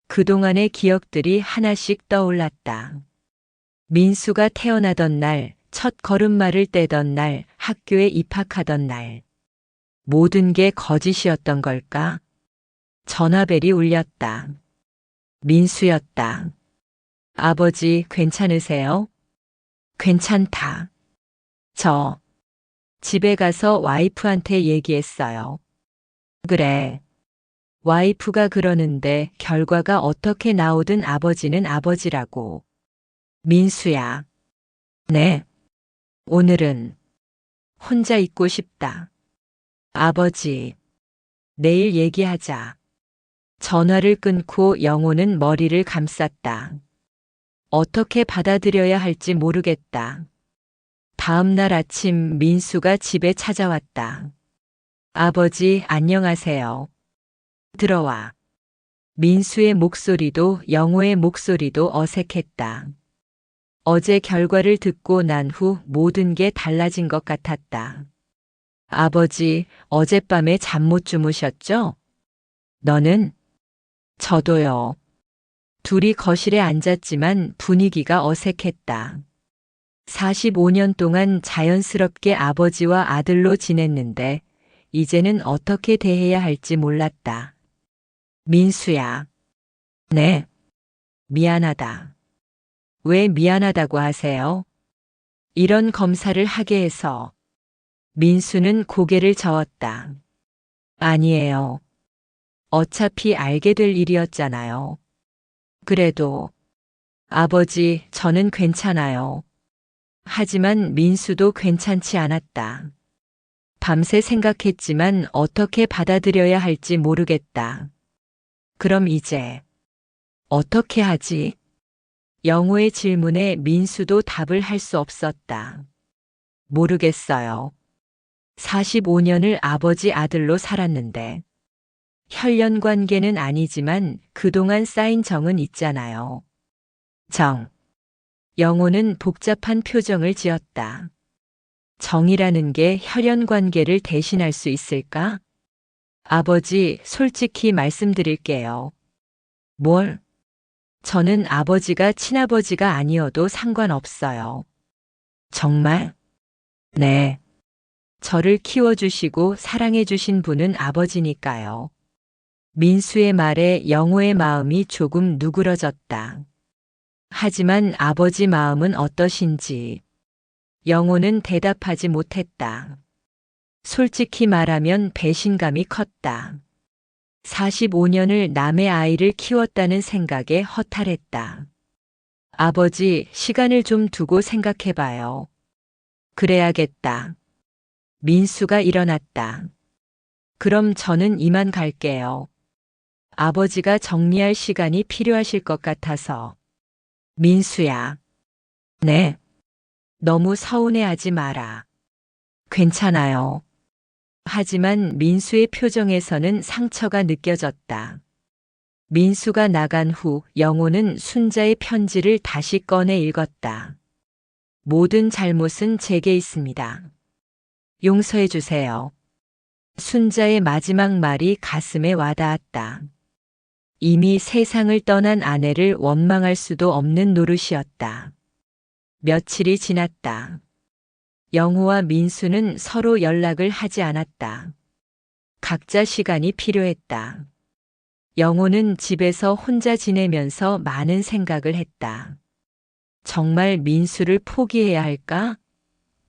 그동안의 기억들이 하나씩 떠올랐다. 민수가 태어나던 날, 첫 걸음마를 떼던 날, 학교에 입학하던 날. 모든 게 거짓이었던 걸까? 전화벨이 울렸다. 민수였다. 아버지, 괜찮으세요? 괜찮다. 저 집에 가서 와이프한테 얘기했어요. 그래. 와이프가 그러는데 결과가 어떻게 나오든 아버지는 아버지라고. 민수야. 네. 오늘은 혼자 있고 싶다. 아버지. 내일 얘기하자. 전화를 끊고 영호는 머리를 감쌌다. 어떻게 받아들여야 할지 모르겠다. 다음 날 아침 민수가 집에 찾아왔다. 아버지, 안녕하세요. 들어와. 민수의 목소리도 영호의 목소리도 어색했다. 어제 결과를 듣고 난 후 모든 게 달라진 것 같았다. 아버지, 어젯밤에 잠 못 주무셨죠? 너는? 저도요. 둘이 거실에 앉았지만 분위기가 어색했다. 45년 동안 자연스럽게 아버지와 아들로 지냈는데 이제는 어떻게 대해야 할지 몰랐다. 민수야. 네. 미안하다. 왜 미안하다고 하세요? 이런 검사를 하게 해서. 민수는 고개를 저었다. 아니에요. 어차피 알게 될 일이었잖아요. 그래도. 아버지, 저는 괜찮아요. 하지만 민수도 괜찮지 않았다. 밤새 생각했지만 어떻게 받아들여야 할지 모르겠다. 그럼 이제 어떻게 하지? 영호의 질문에 민수도 답을 할 수 없었다. 모르겠어요. 45년을 아버지 아들로 살았는데 혈연 관계는 아니지만 그동안 쌓인 정은 있잖아요. 정. 영호는 복잡한 표정을 지었다. 정이라는 게 혈연 관계를 대신할 수 있을까? 아버지, 솔직히 말씀드릴게요. 뭘? 저는 아버지가 친아버지가 아니어도 상관없어요. 정말? 네. 저를 키워주시고 사랑해주신 분은 아버지니까요. 민수의 말에 영호의 마음이 조금 누그러졌다. 하지만 아버지 마음은 어떠신지 영호는 대답하지 못했다. 솔직히 말하면 배신감이 컸다. 45년을 남의 아이를 키웠다는 생각에 허탈했다. 아버지, 시간을 좀 두고 생각해봐요. 그래야겠다. 민수가 일어났다. 그럼 저는 이만 갈게요. 아버지가 정리할 시간이 필요하실 것 같아서. 민수야. 네. 너무 서운해하지 마라. 괜찮아요. 하지만 민수의 표정에서는 상처가 느껴졌다. 민수가 나간 후 영호는 순자의 편지를 다시 꺼내 읽었다. 모든 잘못은 제게 있습니다. 용서해 주세요. 순자의 마지막 말이 가슴에 와닿았다. 이미 세상을 떠난 아내를 원망할 수도 없는 노릇이었다. 며칠이 지났다. 영호와 민수는 서로 연락을 하지 않았다. 각자 시간이 필요했다. 영호는 집에서 혼자 지내면서 많은 생각을 했다. 정말 민수를 포기해야 할까?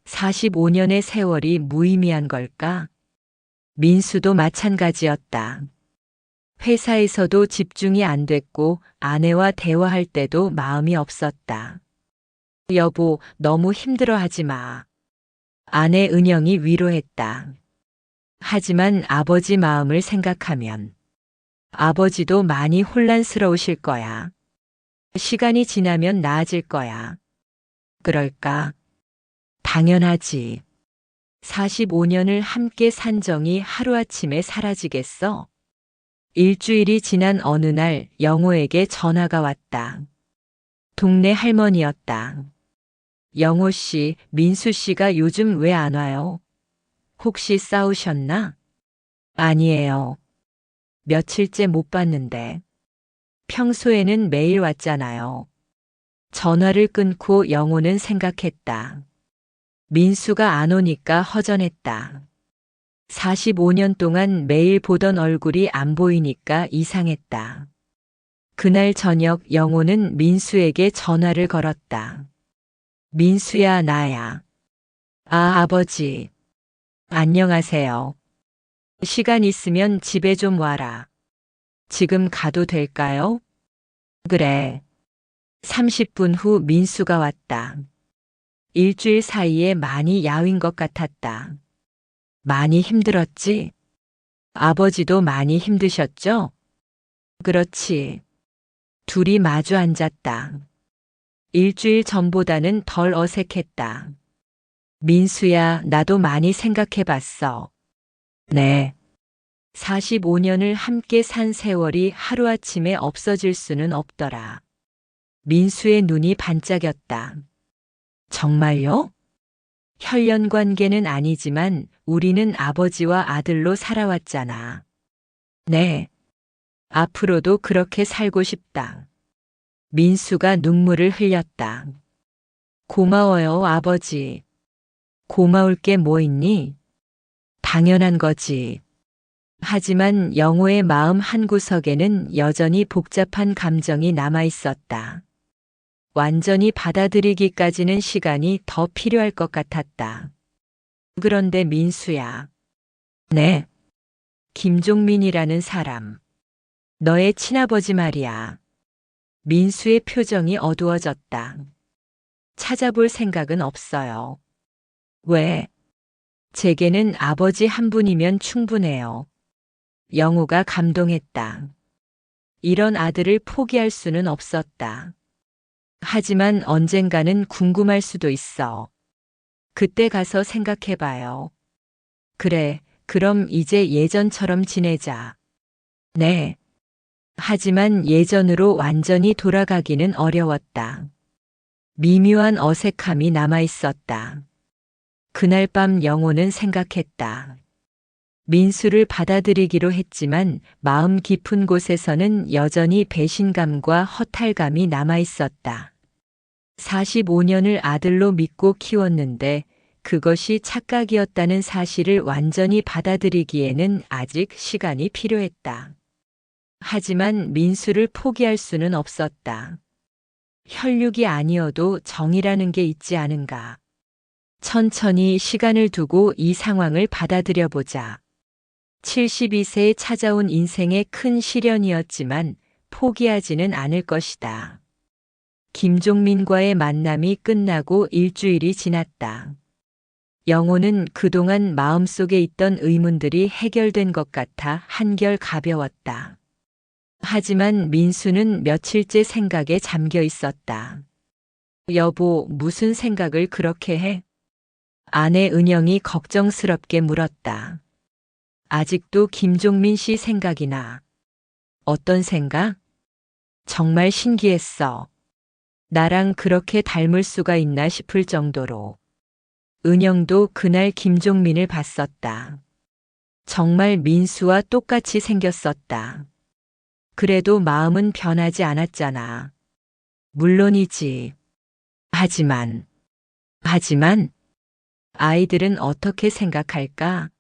45년의 세월이 무의미한 걸까? 민수도 마찬가지였다. 회사에서도 집중이 안 됐고 아내와 대화할 때도 마음이 없었다. 여보, 너무 힘들어하지 마. 아내 은영이 위로했다. 하지만 아버지 마음을 생각하면 아버지도 많이 혼란스러우실 거야. 시간이 지나면 나아질 거야. 그럴까? 당연하지. 45년을 함께 산 정이 하루아침에 사라지겠어? 일주일이 지난 어느 날 영호에게 전화가 왔다. 동네 할머니였다. 영호 씨, 민수 씨가 요즘 왜 안 와요? 혹시 싸우셨나? 아니에요. 며칠째 못 봤는데. 평소에는 매일 왔잖아요. 전화를 끊고 영호는 생각했다. 민수가 안 오니까 허전했다. 45년 동안 매일 보던 얼굴이 안 보이니까 이상했다. 그날 저녁 영호는 민수에게 전화를 걸었다. 민수야, 나야. 아, 아버지. 안녕하세요. 시간 있으면 집에 좀 와라. 지금 가도 될까요? 그래. 30분 후 민수가 왔다. 일주일 사이에 많이 야윈 것 같았다. 많이 힘들었지? 아버지도 많이 힘드셨죠? 그렇지. 둘이 마주 앉았다. 일주일 전보다는 덜 어색했다. 민수야, 나도 많이 생각해 봤어. 네. 45년을 함께 산 세월이 하루아침에 없어질 수는 없더라. 민수의 눈이 반짝였다. 정말요? 혈연 관계는 아니지만 우리는 아버지와 아들로 살아왔잖아. 네. 앞으로도 그렇게 살고 싶다. 민수가 눈물을 흘렸다. 고마워요, 아버지. 고마울 게 뭐 있니? 당연한 거지. 하지만 영호의 마음 한구석에는 여전히 복잡한 감정이 남아 있었다. 완전히 받아들이기까지는 시간이 더 필요할 것 같았다. 그런데 민수야. 네. 김종민이라는 사람. 너의 친아버지 말이야. 민수의 표정이 어두워졌다. 찾아볼 생각은 없어요. 왜? 제게는 아버지 한 분이면 충분해요. 영호가 감동했다. 이런 아들을 포기할 수는 없었다. 하지만 언젠가는 궁금할 수도 있어. 그때 가서 생각해봐요. 그래, 그럼 이제 예전처럼 지내자. 네. 하지만 예전으로 완전히 돌아가기는 어려웠다. 미묘한 어색함이 남아 있었다. 그날 밤 영호는 생각했다. 민수를 받아들이기로 했지만 마음 깊은 곳에서는 여전히 배신감과 허탈감이 남아 있었다. 45년을 아들로 믿고 키웠는데 그것이 착각이었다는 사실을 완전히 받아들이기에는 아직 시간이 필요했다. 하지만 민수를 포기할 수는 없었다. 혈육이 아니어도 정이라는 게 있지 않은가. 천천히 시간을 두고 이 상황을 받아들여 보자. 72세에 찾아온 인생의 큰 시련이었지만 포기하지는 않을 것이다. 김종민과의 만남이 끝나고 일주일이 지났다. 영호는 그동안 마음속에 있던 의문들이 해결된 것 같아 한결 가벼웠다. 하지만 민수는 며칠째 생각에 잠겨 있었다. 여보, 무슨 생각을 그렇게 해? 아내 은영이 걱정스럽게 물었다. 아직도 김종민 씨 생각이 나. 어떤 생각? 정말 신기했어. 나랑 그렇게 닮을 수가 있나 싶을 정도로. 은영도 그날 김종민을 봤었다. 정말 민수와 똑같이 생겼었다. 그래도 마음은 변하지 않았잖아. 물론이지. 하지만 아이들은 어떻게 생각할까?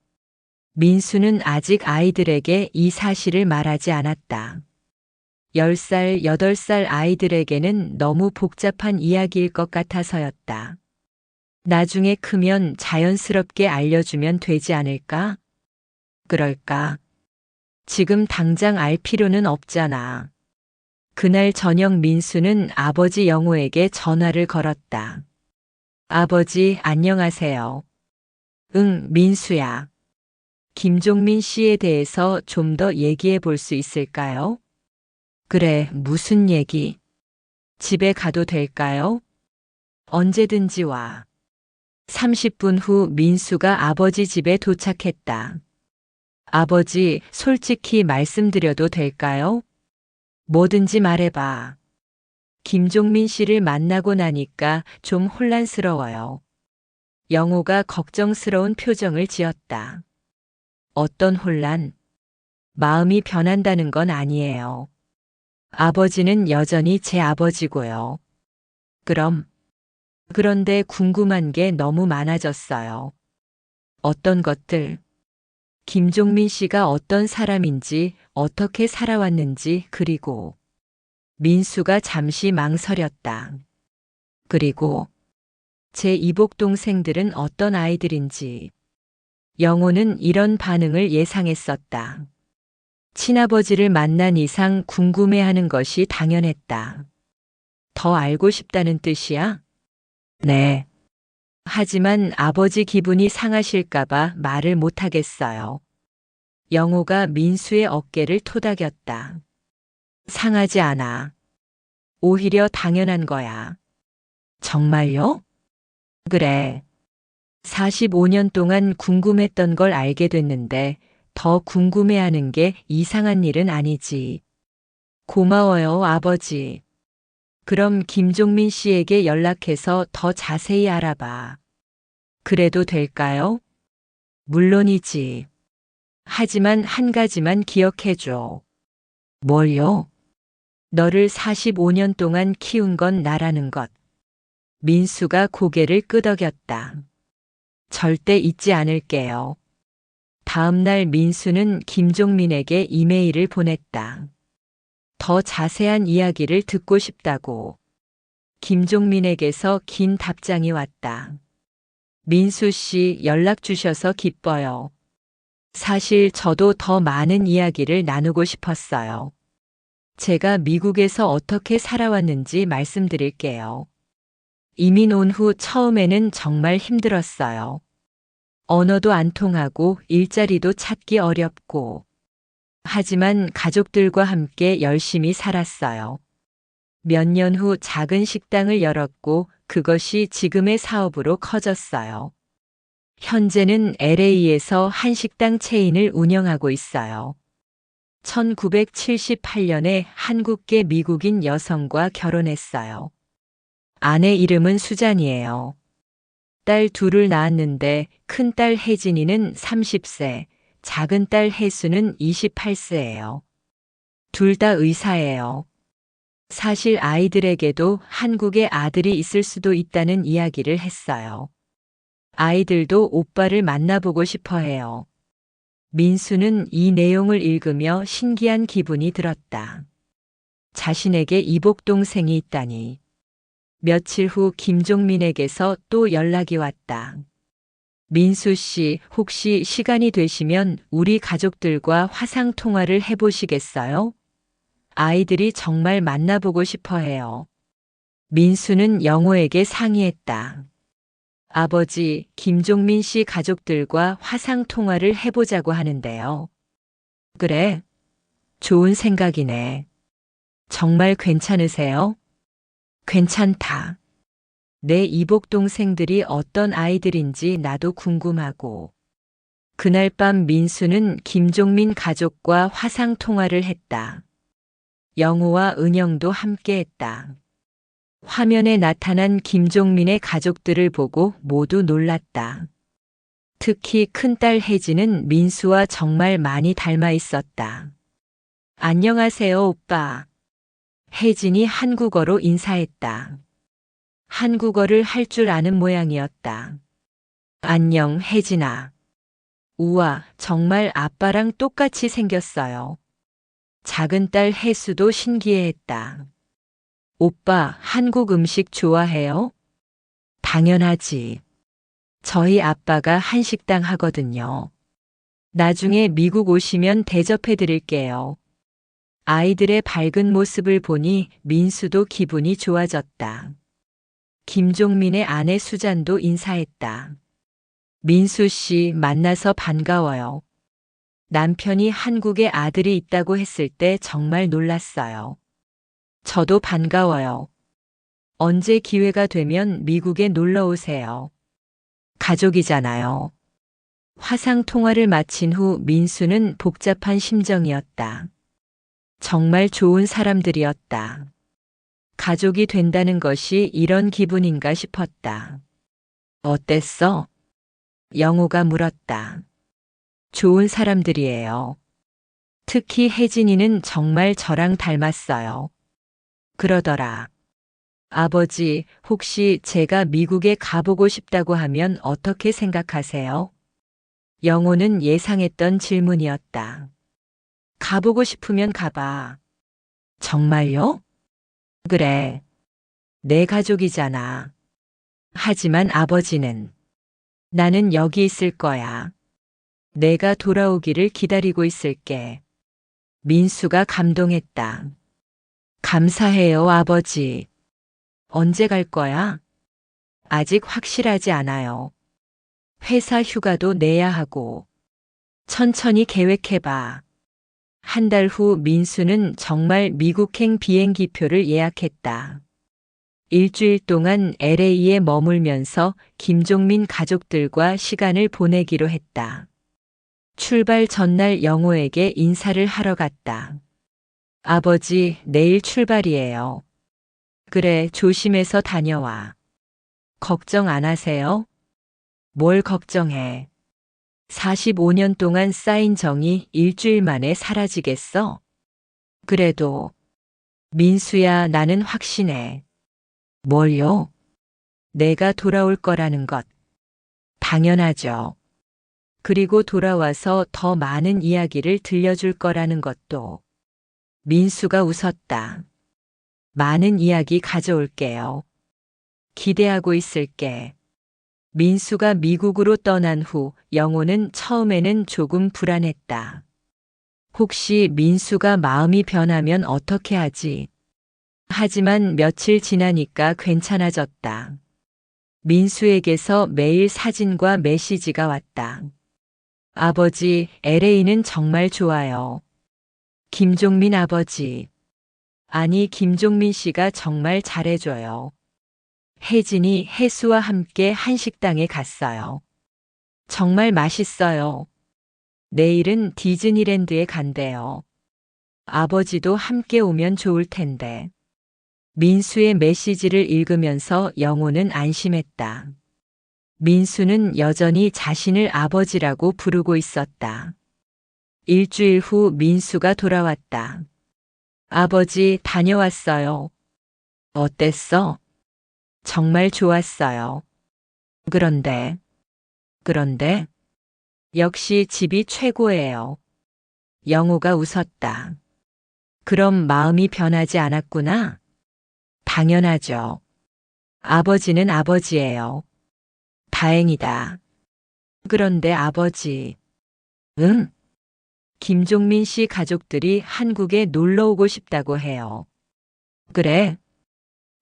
민수는 아직 아이들에게 이 사실을 말하지 않았다. 10살, 8살 아이들에게는 너무 복잡한 이야기일 것 같아서였다. 나중에 크면 자연스럽게 알려주면 되지 않을까? 그럴까? 지금 당장 알 필요는 없잖아. 그날 저녁 민수는 아버지 영호에게 전화를 걸었다. 아버지, 안녕하세요. 응, 민수야. 김종민 씨에 대해서 좀 더 얘기해 볼 수 있을까요? 그래, 무슨 얘기? 집에 가도 될까요? 언제든지 와. 30분 후 민수가 아버지 집에 도착했다. 아버지, 솔직히 말씀드려도 될까요? 뭐든지 말해봐. 김종민 씨를 만나고 나니까 좀 혼란스러워요. 영호가 걱정스러운 표정을 지었다. 어떤 혼란? 마음이 변한다는 건 아니에요. 아버지는 여전히 제 아버지고요. 그런데 궁금한 게 너무 많아졌어요. 어떤 것들? 김종민 씨가 어떤 사람인지, 어떻게 살아왔는지, 그리고 민수가 잠시 망설였다. 그리고 제 이복 동생들은 어떤 아이들인지. 영호는 이런 반응을 예상했었다. 친아버지를 만난 이상 궁금해하는 것이 당연했다. 더 알고 싶다는 뜻이야? 네. 하지만 아버지 기분이 상하실까봐 말을 못하겠어요. 영호가 민수의 어깨를 토닥였다. 상하지 않아. 오히려 당연한 거야. 정말요? 그래. 45년 동안 궁금했던 걸 알게 됐는데 더 궁금해하는 게 이상한 일은 아니지. 고마워요, 아버지. 그럼 김종민 씨에게 연락해서 더 자세히 알아봐. 그래도 될까요? 물론이지. 하지만 한 가지만 기억해줘. 뭘요? 너를 45년 동안 키운 건 나라는 것. 민수가 고개를 끄덕였다. 절대 잊지 않을게요. 다음 날 민수는 김종민에게 이메일을 보냈다. 더 자세한 이야기를 듣고 싶다고. 김종민에게서 긴 답장이 왔다. 민수 씨, 연락 주셔서 기뻐요. 사실 저도 더 많은 이야기를 나누고 싶었어요. 제가 미국에서 어떻게 살아왔는지 말씀드릴게요. 이민 온 후 처음에는 정말 힘들었어요. 언어도 안 통하고 일자리도 찾기 어렵고. 하지만 가족들과 함께 열심히 살았어요. 몇 년 후 작은 식당을 열었고 그것이 지금의 사업으로 커졌어요. 현재는 LA에서 한식당 체인을 운영하고 있어요. 1978년에 한국계 미국인 여성과 결혼했어요. 아내 이름은 수잔이에요. 딸 둘을 낳았는데 큰딸 혜진이는 30세, 작은 딸 혜수는 28세예요. 둘 다 의사예요. 사실 아이들에게도 한국의 아들이 있을 수도 있다는 이야기를 했어요. 아이들도 오빠를 만나보고 싶어 해요. 민수는 이 내용을 읽으며 신기한 기분이 들었다. 자신에게 이복 동생이 있다니. 며칠 후 김종민에게서 또 연락이 왔다. 민수 씨, 혹시 시간이 되시면 우리 가족들과 화상 통화를 해보시겠어요? 아이들이 정말 만나보고 싶어 해요. 민수는 영호에게 상의했다. 아버지, 김종민 씨 가족들과 화상 통화를 해보자고 하는데요. 그래, 좋은 생각이네. 정말 괜찮으세요? 괜찮다. 내 이복 동생들이 어떤 아이들인지 나도 궁금하고. 그날 밤 민수는 김종민 가족과 화상 통화를 했다. 영호와 은영도 함께 했다. 화면에 나타난 김종민의 가족들을 보고 모두 놀랐다. 특히 큰딸 혜진은 민수와 정말 많이 닮아 있었다. 안녕하세요, 오빠. 혜진이 한국어로 인사했다. 한국어를 할 줄 아는 모양이었다. 안녕, 혜진아. 우와, 정말 아빠랑 똑같이 생겼어요. 작은 딸 혜수도 신기해했다. 오빠, 한국 음식 좋아해요? 당연하지. 저희 아빠가 한식당 하거든요. 나중에 미국 오시면 대접해 드릴게요. 아이들의 밝은 모습을 보니 민수도 기분이 좋아졌다. 김종민의 아내 수잔도 인사했다. 민수 씨 만나서 반가워요. 남편이 한국에 아들이 있다고 했을 때 정말 놀랐어요. 저도 반가워요. 언제 기회가 되면 미국에 놀러 오세요. 가족이잖아요. 화상 통화를 마친 후 민수는 복잡한 심정이었다. 정말 좋은 사람들이었다. 가족이 된다는 것이 이런 기분인가 싶었다. 어땠어? 영호가 물었다. 좋은 사람들이에요. 특히 혜진이는 정말 저랑 닮았어요. 그러더라. 아버지, 혹시 제가 미국에 가보고 싶다고 하면 어떻게 생각하세요? 영호는 예상했던 질문이었다. 가보고 싶으면 가봐. 정말요? 그래. 내 가족이잖아. 하지만 아버지는 나는 여기 있을 거야. 내가 돌아오기를 기다리고 있을게. 민수가 감동했다. 감사해요, 아버지. 언제 갈 거야? 아직 확실하지 않아요. 회사 휴가도 내야 하고. 천천히 계획해봐. 한 달 후 민수는 정말 미국행 비행기표를 예약했다. 일주일 동안 LA에 머물면서 김종민 가족들과 시간을 보내기로 했다. 출발 전날 영호에게 인사를 하러 갔다. 아버지, 내일 출발이에요. 그래, 조심해서 다녀와. 걱정 안 하세요? 뭘 걱정해. 45년 동안 쌓인 정이 일주일 만에 사라지겠어? 그래도, 민수야, 나는 확신해. 뭘요? 내가 돌아올 거라는 것. 당연하죠. 그리고 돌아와서 더 많은 이야기를 들려줄 거라는 것도. 민수가 웃었다. 많은 이야기 가져올게요. 기대하고 있을게. 민수가 미국으로 떠난 후 영호는 처음에는 조금 불안했다. 혹시 민수가 마음이 변하면 어떻게 하지? 하지만 며칠 지나니까 괜찮아졌다. 민수에게서 매일 사진과 메시지가 왔다. 아버지, LA는 정말 좋아요. 김종민 아버지. 아니, 김종민 씨가 정말 잘해줘요. 혜진이 혜수와 함께 한식당에 갔어요. 정말 맛있어요. 내일은 디즈니랜드에 간대요. 아버지도 함께 오면 좋을 텐데. 민수의 메시지를 읽으면서 영호는 안심했다. 민수는 여전히 자신을 아버지라고 부르고 있었다. 일주일 후 민수가 돌아왔다. 아버지, 다녀왔어요. 어땠어? 정말 좋았어요. 그런데, 역시 집이 최고예요. 영호가 웃었다. 그럼 마음이 변하지 않았구나? 당연하죠. 아버지는 아버지예요. 다행이다. 그런데 아버지, 응? 김종민 씨 가족들이 한국에 놀러 오고 싶다고 해요. 그래?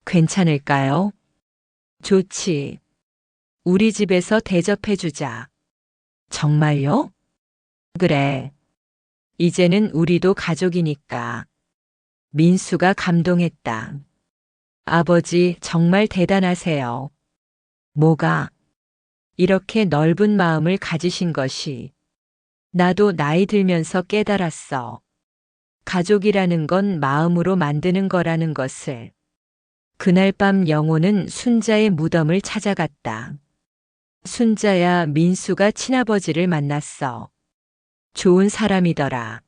괜찮을까요? 좋지. 우리 집에서 대접해주자. 정말요? 그래. 이제는 우리도 가족이니까. 민수가 감동했다. 아버지 정말 대단하세요. 뭐가? 이렇게 넓은 마음을 가지신 것이. 나도 나이 들면서 깨달았어. 가족이라는 건 마음으로 만드는 거라는 것을. 그날 밤 영호는 순자의 무덤을 찾아갔다. 순자야 민수가 친아버지를 만났어. 좋은 사람이더라.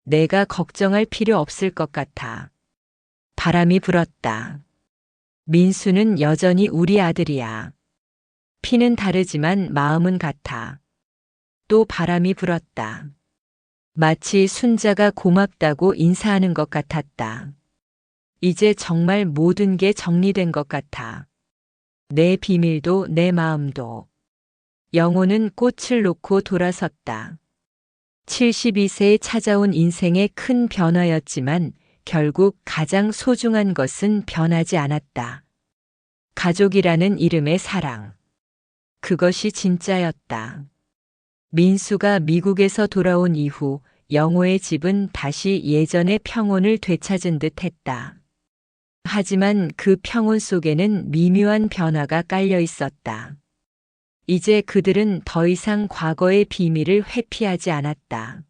내가 걱정할 필요 없을 것 같아. 바람이 불었다. 민수는 여전히 우리 아들이야. 피는 다르지만 마음은 같아. 또 바람이 불었다. 마치 순자가 고맙다고 인사하는 것 같았다. 이제 정말 모든 게 정리된 것 같아. 내 비밀도 내 마음도. 영호는 꽃을 놓고 돌아섰다. 72세에 찾아온 인생의 큰 변화였지만 결국 가장 소중한 것은 변하지 않았다. 가족이라는 이름의 사랑. 그것이 진짜였다. 민수가 미국에서 돌아온 이후 영호의 집은 다시 예전의 평온을 되찾은 듯 했다. 하지만 그 평온 속에는 미묘한 변화가 깔려 있었다. 이제 그들은 더 이상 과거의 비밀을 회피하지 않았다.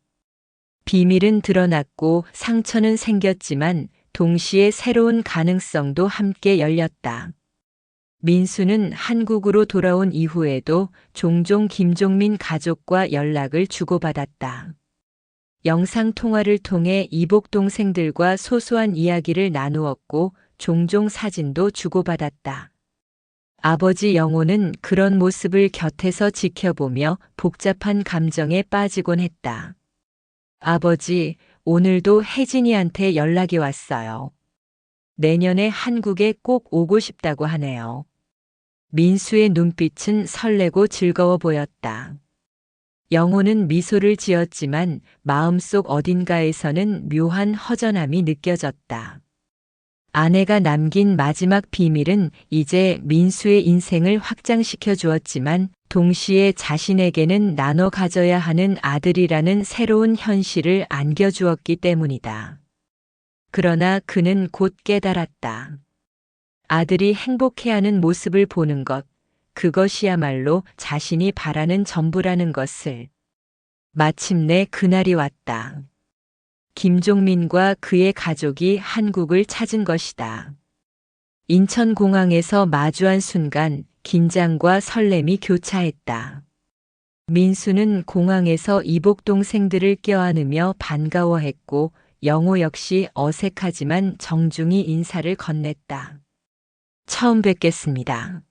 비밀은 드러났고 상처는 생겼지만 동시에 새로운 가능성도 함께 열렸다. 민수는 한국으로 돌아온 이후에도 종종 김종민 가족과 연락을 주고받았다. 영상통화를 통해 이복 동생들과 소소한 이야기를 나누었고 종종 사진도 주고받았다. 아버지 영호는 그런 모습을 곁에서 지켜보며 복잡한 감정에 빠지곤 했다. 아버지, 오늘도 혜진이한테 연락이 왔어요. 내년에 한국에 꼭 오고 싶다고 하네요. 민수의 눈빛은 설레고 즐거워 보였다. 영호는 미소를 지었지만 마음속 어딘가에서는 묘한 허전함이 느껴졌다. 아내가 남긴 마지막 비밀은 이제 민수의 인생을 확장시켜 주었지만 동시에 자신에게는 나눠 가져야 하는 아들이라는 새로운 현실을 안겨주었기 때문이다. 그러나 그는 곧 깨달았다. 아들이 행복해하는 모습을 보는 것, 그것이야말로 자신이 바라는 전부라는 것을. 마침내 그날이 왔다. 김종민과 그의 가족이 한국을 찾은 것이다. 인천공항에서 마주한 순간 긴장과 설렘이 교차했다. 민수는 공항에서 이복 동생들을 껴안으며 반가워했고 영호 역시 어색하지만 정중히 인사를 건넸다. 처음 뵙겠습니다.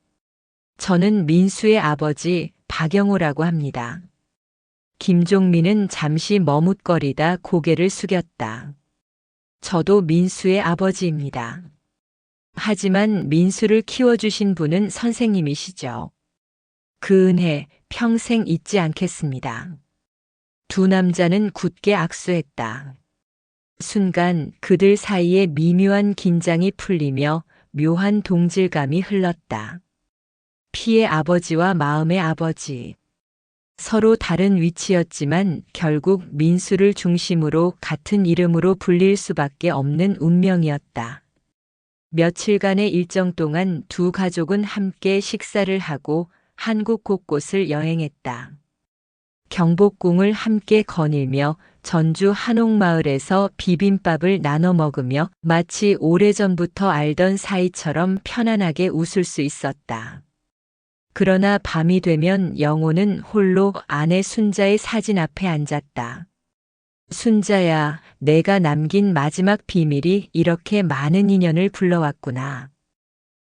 저는 민수의 아버지 박영호라고 합니다. 김종민은 잠시 머뭇거리다 고개를 숙였다. 저도 민수의 아버지입니다. 하지만 민수를 키워주신 분은 선생님이시죠. 그 은혜 평생 잊지 않겠습니다. 두 남자는 굳게 악수했다. 순간 그들 사이에 미묘한 긴장이 풀리며 묘한 동질감이 흘렀다. 피의 아버지와 마음의 아버지. 서로 다른 위치였지만 결국 민수를 중심으로 같은 이름으로 불릴 수밖에 없는 운명이었다. 며칠간의 일정 동안 두 가족은 함께 식사를 하고 한국 곳곳을 여행했다. 경복궁을 함께 거닐며 전주 한옥마을에서 비빔밥을 나눠 먹으며 마치 오래전부터 알던 사이처럼 편안하게 웃을 수 있었다. 그러나 밤이 되면 영호는 홀로 아내 순자의 사진 앞에 앉았다. 순자야, 내가 남긴 마지막 비밀이 이렇게 많은 인연을 불러왔구나.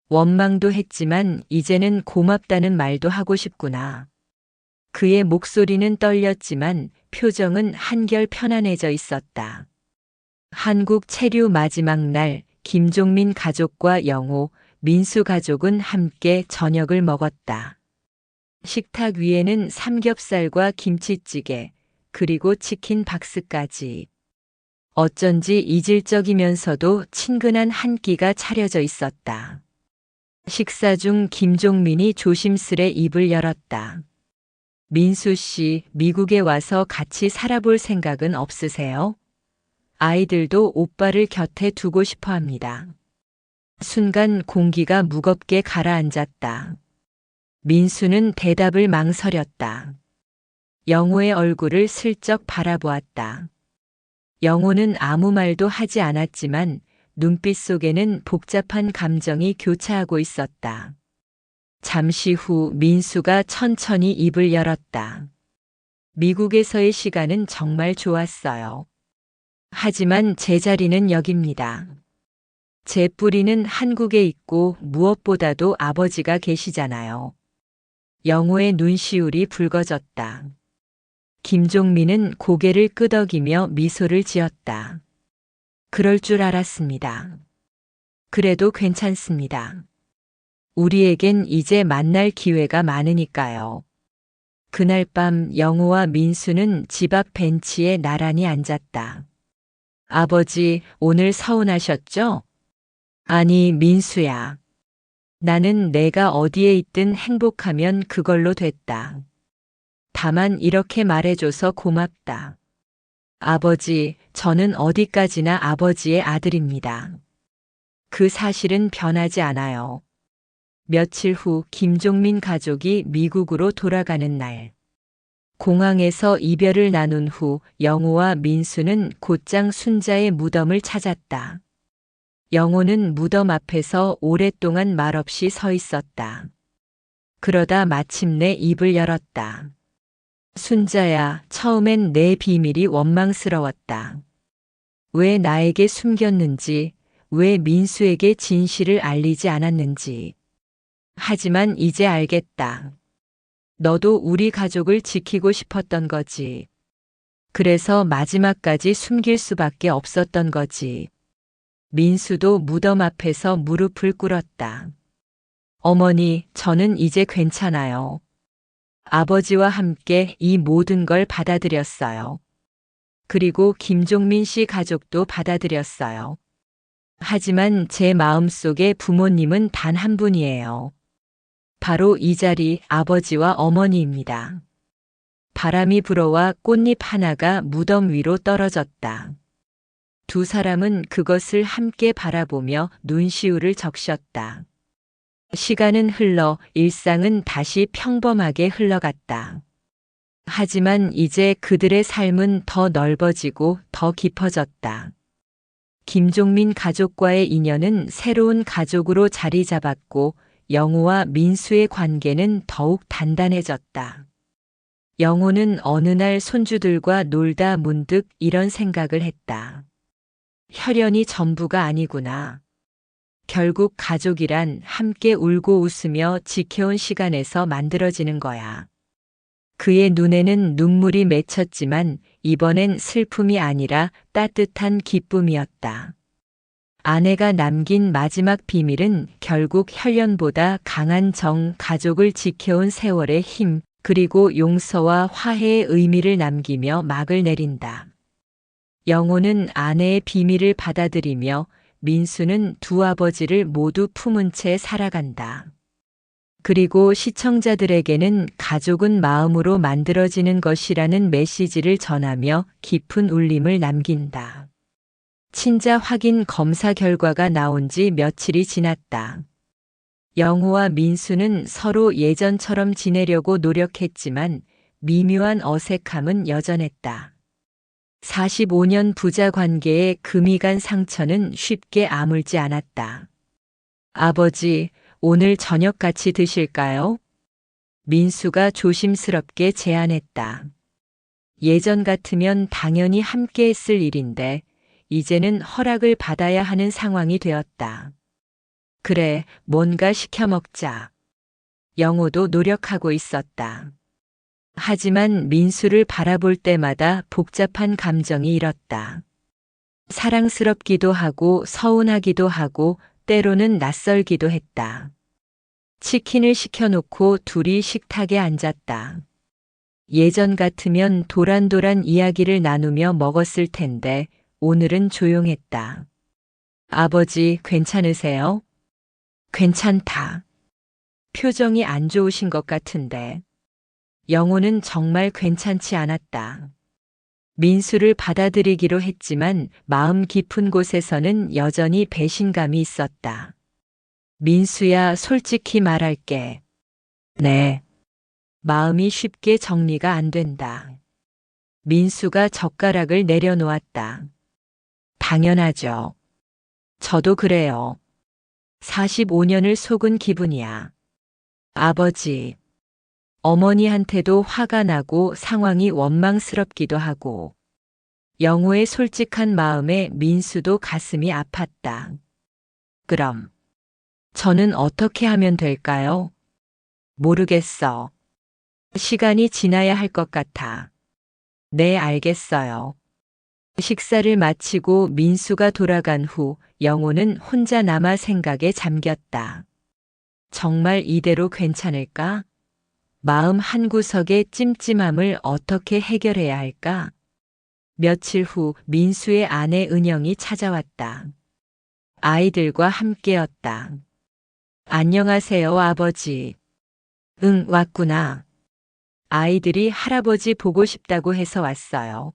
원망도 했지만 이제는 고맙다는 말도 하고 싶구나. 그의 목소리는 떨렸지만 표정은 한결 편안해져 있었다. 한국 체류 마지막 날 김종민 가족과 영호 민수 가족은 함께 저녁을 먹었다. 식탁 위에는 삼겹살과 김치찌개, 그리고 치킨 박스까지. 어쩐지 이질적이면서도 친근한 한 끼가 차려져 있었다. 식사 중 김종민이 조심스레 입을 열었다. 민수 씨, 미국에 와서 같이 살아볼 생각은 없으세요? 아이들도 오빠를 곁에 두고 싶어 합니다. 순간 공기가 무겁게 가라앉았다. 민수는 대답을 망설였다. 영호의 얼굴을 슬쩍 바라보았다. 영호는 아무 말도 하지 않았지만 눈빛 속에는 복잡한 감정이 교차하고 있었다. 잠시 후 민수가 천천히 입을 열었다. 미국에서의 시간은 정말 좋았어요. 하지만 제 자리는 여기입니다. 제 뿌리는 한국에 있고 무엇보다도 아버지가 계시잖아요. 영호의 눈시울이 붉어졌다. 김종민은 고개를 끄덕이며 미소를 지었다. 그럴 줄 알았습니다. 그래도 괜찮습니다. 우리에겐 이제 만날 기회가 많으니까요. 그날 밤 영호와 민수는 집 앞 벤치에 나란히 앉았다. 아버지, 오늘 서운하셨죠? 아니, 민수야. 나는 내가 어디에 있든 행복하면 그걸로 됐다. 다만 이렇게 말해줘서 고맙다. 아버지, 저는 어디까지나 아버지의 아들입니다. 그 사실은 변하지 않아요. 며칠 후 김종민 가족이 미국으로 돌아가는 날. 공항에서 이별을 나눈 후 영호와 민수는 곧장 순자의 무덤을 찾았다. 영호는 무덤 앞에서 오랫동안 말없이 서 있었다. 그러다 마침내 입을 열었다. 순자야, 처음엔 내 비밀이 원망스러웠다. 왜 나에게 숨겼는지, 왜 민수에게 진실을 알리지 않았는지. 하지만 이제 알겠다. 너도 우리 가족을 지키고 싶었던 거지. 그래서 마지막까지 숨길 수밖에 없었던 거지. 민수도 무덤 앞에서 무릎을 꿇었다. 어머니, 저는 이제 괜찮아요. 아버지와 함께 이 모든 걸 받아들였어요. 그리고 김종민 씨 가족도 받아들였어요. 하지만 제 마음속에 부모님은 단 한 분이에요. 바로 이 자리 아버지와 어머니입니다. 바람이 불어와 꽃잎 하나가 무덤 위로 떨어졌다. 두 사람은 그것을 함께 바라보며 눈시울을 적셨다. 시간은 흘러 일상은 다시 평범하게 흘러갔다. 하지만 이제 그들의 삶은 더 넓어지고 더 깊어졌다. 김종민 가족과의 인연은 새로운 가족으로 자리 잡았고 영호와 민수의 관계는 더욱 단단해졌다. 영호는 어느 날 손주들과 놀다 문득 이런 생각을 했다. 혈연이 전부가 아니구나. 결국 가족이란 함께 울고 웃으며 지켜온 시간에서 만들어지는 거야. 그의 눈에는 눈물이 맺혔지만 이번엔 슬픔이 아니라 따뜻한 기쁨이었다. 아내가 남긴 마지막 비밀은 결국 혈연보다 강한 정, 가족을 지켜온 세월의 힘, 그리고 용서와 화해의 의미를 남기며 막을 내린다. 영호는 아내의 비밀을 받아들이며 민수는 두 아버지를 모두 품은 채 살아간다. 그리고 시청자들에게는 가족은 마음으로 만들어지는 것이라는 메시지를 전하며 깊은 울림을 남긴다. 친자 확인 검사 결과가 나온 지 며칠이 지났다. 영호와 민수는 서로 예전처럼 지내려고 노력했지만 미묘한 어색함은 여전했다. 45년 부자 관계에 금이 간 상처는 쉽게 아물지 않았다. 아버지, 오늘 저녁 같이 드실까요? 민수가 조심스럽게 제안했다. 예전 같으면 당연히 함께 했을 일인데 이제는 허락을 받아야 하는 상황이 되었다. 그래, 뭔가 시켜 먹자. 영호도 노력하고 있었다. 하지만 민수를 바라볼 때마다 복잡한 감정이 일었다. 사랑스럽기도 하고 서운하기도 하고 때로는 낯설기도 했다. 치킨을 시켜놓고 둘이 식탁에 앉았다. 예전 같으면 도란도란 이야기를 나누며 먹었을 텐데 오늘은 조용했다. 아버지, 괜찮으세요? 괜찮다. 표정이 안 좋으신 것 같은데. 영호는 정말 괜찮지 않았다. 민수를 받아들이기로 했지만 마음 깊은 곳에서는 여전히 배신감이 있었다. 민수야, 솔직히 말할게. 네. 마음이 쉽게 정리가 안 된다. 민수가 젓가락을 내려놓았다. 당연하죠. 저도 그래요. 45년을 속은 기분이야. 아버지. 어머니한테도 화가 나고 상황이 원망스럽기도 하고. 영호의 솔직한 마음에 민수도 가슴이 아팠다. 그럼 저는 어떻게 하면 될까요? 모르겠어. 시간이 지나야 할 것 같아. 네, 알겠어요. 식사를 마치고 민수가 돌아간 후 영호는 혼자 남아 생각에 잠겼다. 정말 이대로 괜찮을까? 마음 한구석의 찜찜함을 어떻게 해결해야 할까? 며칠 후 민수의 아내 은영이 찾아왔다. 아이들과 함께였다. 안녕하세요, 아버지. 응, 왔구나. 아이들이 할아버지 보고 싶다고 해서 왔어요.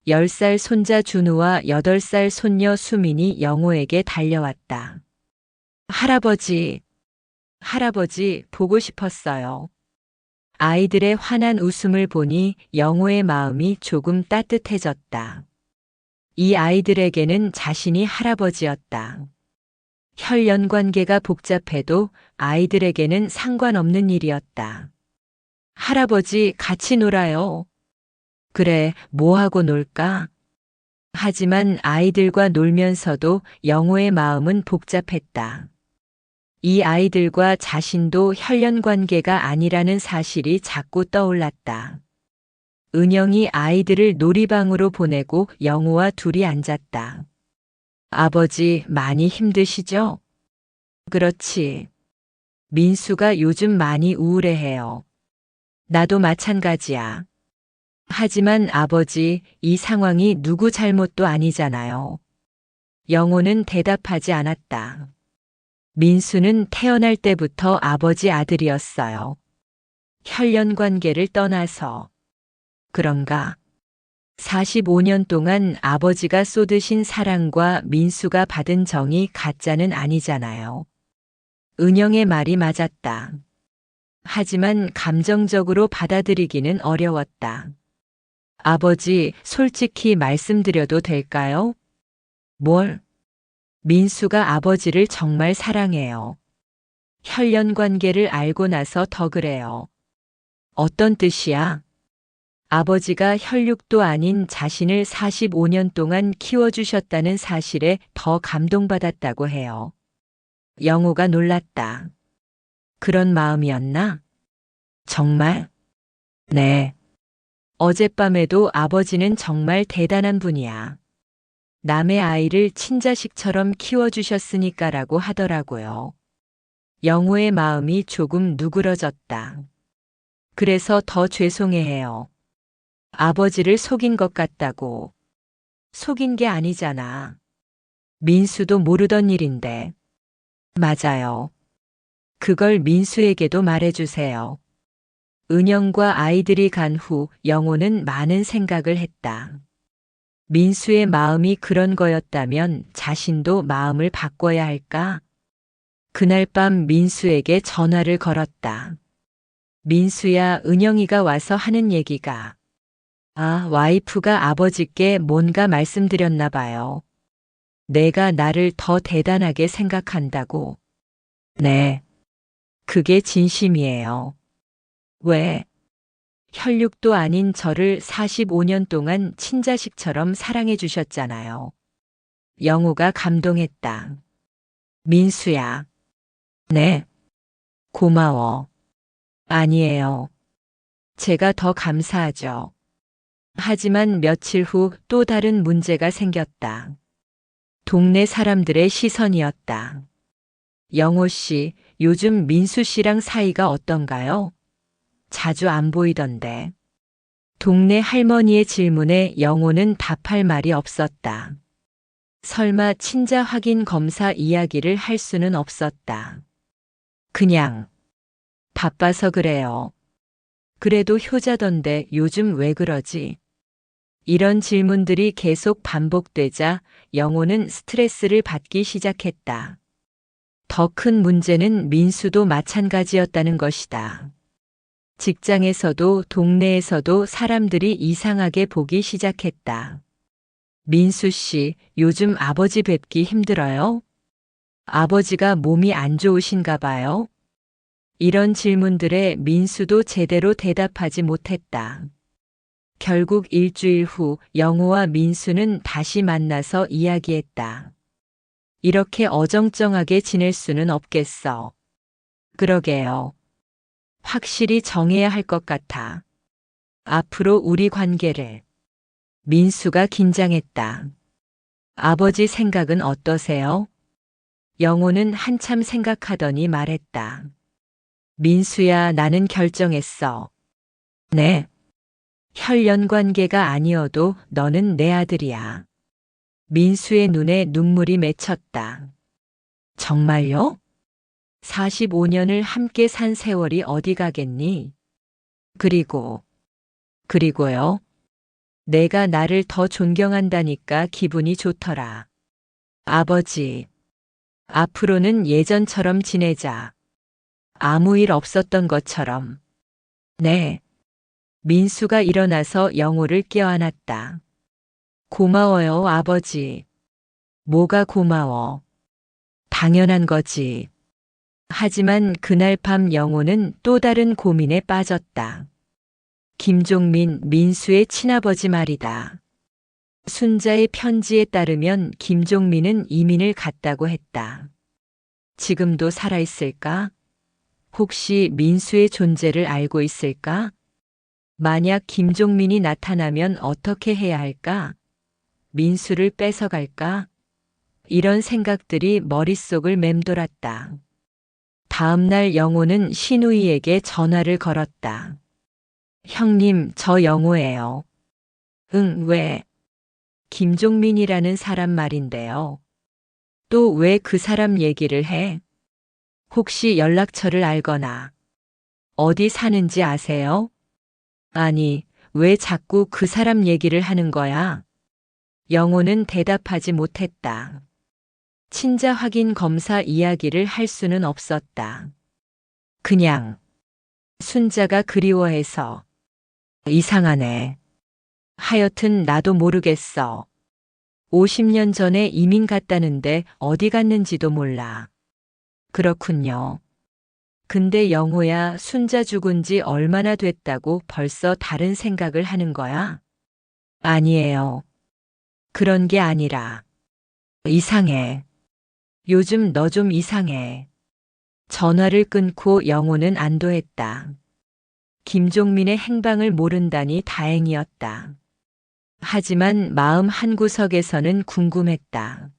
10살 손자 준우와 8살 손녀 수민이 영호에게 달려왔다. 할아버지, 할아버지 보고 싶었어요. 아이들의 환한 웃음을 보니 영호의 마음이 조금 따뜻해졌다. 이 아이들에게는 자신이 할아버지였다. 혈연 관계가 복잡해도 아이들에게는 상관없는 일이었다. 할아버지, 같이 놀아요. 그래, 뭐하고 놀까? 하지만 아이들과 놀면서도 영호의 마음은 복잡했다. 이 아이들과 자신도 혈연 관계가 아니라는 사실이 자꾸 떠올랐다. 은영이 아이들을 놀이방으로 보내고 영호와 둘이 앉았다. 아버지, 많이 힘드시죠? 그렇지. 민수가 요즘 많이 우울해해요. 나도 마찬가지야. 하지만 아버지, 이 상황이 누구 잘못도 아니잖아요. 영호는 대답하지 않았다. 민수는 태어날 때부터 아버지 아들이었어요. 혈연 관계를 떠나서. 그런가? 45년 동안 아버지가 쏟으신 사랑과 민수가 받은 정이 가짜는 아니잖아요. 은영의 말이 맞았다. 하지만 감정적으로 받아들이기는 어려웠다. 아버지, 솔직히 말씀드려도 될까요? 뭘? 민수가 아버지를 정말 사랑해요. 혈연 관계를 알고 나서 더 그래요. 어떤 뜻이야? 아버지가 혈육도 아닌 자신을 45년 동안 키워주셨다는 사실에 더 감동받았다고 해요. 영호가 놀랐다. 그런 마음이었나? 정말? 네. 어젯밤에도 아버지는 정말 대단한 분이야. 남의 아이를 친자식처럼 키워주셨으니까라고 하더라고요. 영호의 마음이 조금 누그러졌다. 그래서 더 죄송해해요. 아버지를 속인 것 같다고. 속인 게 아니잖아. 민수도 모르던 일인데. 맞아요. 그걸 민수에게도 말해주세요. 은영과 아이들이 간 후 영호는 많은 생각을 했다. 민수의 마음이 그런 거였다면 자신도 마음을 바꿔야 할까? 그날 밤 민수에게 전화를 걸었다. 민수야, 은영이가 와서 하는 얘기가. 아, 와이프가 아버지께 뭔가 말씀드렸나 봐요. 내가 나를 더 대단하게 생각한다고. 네. 그게 진심이에요. 왜? 혈육도 아닌 저를 45년 동안 친자식처럼 사랑해 주셨잖아요. 영호가 감동했다. 민수야. 네. 고마워. 아니에요. 제가 더 감사하죠. 하지만 며칠 후 또 다른 문제가 생겼다. 동네 사람들의 시선이었다. 영호 씨, 요즘 민수 씨랑 사이가 어떤가요? 자주 안 보이던데. 동네 할머니의 질문에 영호는 답할 말이 없었다. 설마 친자 확인 검사 이야기를 할 수는 없었다. 그냥 바빠서 그래요. 그래도 효자던데 요즘 왜 그러지? 이런 질문들이 계속 반복되자 영호는 스트레스를 받기 시작했다. 더 큰 문제는 민수도 마찬가지였다는 것이다. 직장에서도 동네에서도 사람들이 이상하게 보기 시작했다. 민수 씨, 요즘 아버지 뵙기 힘들어요? 아버지가 몸이 안 좋으신가 봐요? 이런 질문들에 민수도 제대로 대답하지 못했다. 결국 일주일 후 영호와 민수는 다시 만나서 이야기했다. 이렇게 어정쩡하게 지낼 수는 없겠어. 그러게요. 확실히 정해야 할 것 같아. 앞으로 우리 관계를. 민수가 긴장했다. 아버지 생각은 어떠세요? 영호는 한참 생각하더니 말했다. 민수야, 나는 결정했어. 네. 혈연 관계가 아니어도 너는 내 아들이야. 민수의 눈에 눈물이 맺혔다. 정말요? 45년을 함께 산 세월이 어디 가겠니? 그리고요. 내가 나를 더 존경한다니까 기분이 좋더라. 아버지, 앞으로는 예전처럼 지내자. 아무 일 없었던 것처럼. 네. 민수가 일어나서 영호를 껴안았다. 고마워요, 아버지. 뭐가 고마워. 당연한 거지. 하지만 그날 밤 영호는 또 다른 고민에 빠졌다. 김종민, 민수의 친아버지 말이다. 순자의 편지에 따르면 김종민은 이민을 갔다고 했다. 지금도 살아있을까? 혹시 민수의 존재를 알고 있을까? 만약 김종민이 나타나면 어떻게 해야 할까? 민수를 뺏어갈까? 이런 생각들이 머릿속을 맴돌았다. 다음 날 영호는 신우이에게 전화를 걸었다. 형님, 저 영호예요. 응, 왜? 김종민이라는 사람 말인데요. 또 왜 그 사람 얘기를 해? 혹시 연락처를 알거나 어디 사는지 아세요? 아니, 왜 자꾸 그 사람 얘기를 하는 거야? 영호는 대답하지 못했다. 친자 확인 검사 이야기를 할 수는 없었다. 그냥 순자가 그리워해서. 이상하네. 하여튼 나도 모르겠어. 50년 전에 이민 갔다는데 어디 갔는지도 몰라. 그렇군요. 근데 영호야, 순자 죽은 지 얼마나 됐다고 벌써 다른 생각을 하는 거야? 아니에요. 그런 게 아니라. 이상해. 요즘 너 좀 이상해. 전화를 끊고 영호는 안도했다. 김종민의 행방을 모른다니 다행이었다. 하지만 마음 한구석에서는 궁금했다.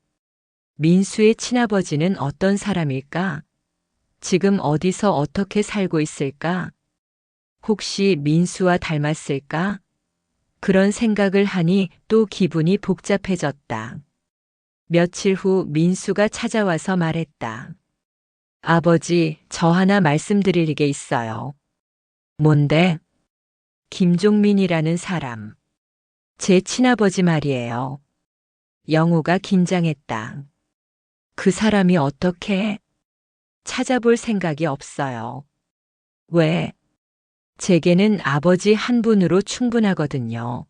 민수의 친아버지는 어떤 사람일까? 지금 어디서 어떻게 살고 있을까? 혹시 민수와 닮았을까? 그런 생각을 하니 또 기분이 복잡해졌다. 며칠 후 민수가 찾아와서 말했다. 아버지, 저 하나 말씀드릴 게 있어요. 뭔데? 김종민이라는 사람. 제 친아버지 말이에요. 영호가 긴장했다. 그 사람이 어떻게? 찾아볼 생각이 없어요. 왜? 제게는 아버지 한 분으로 충분하거든요.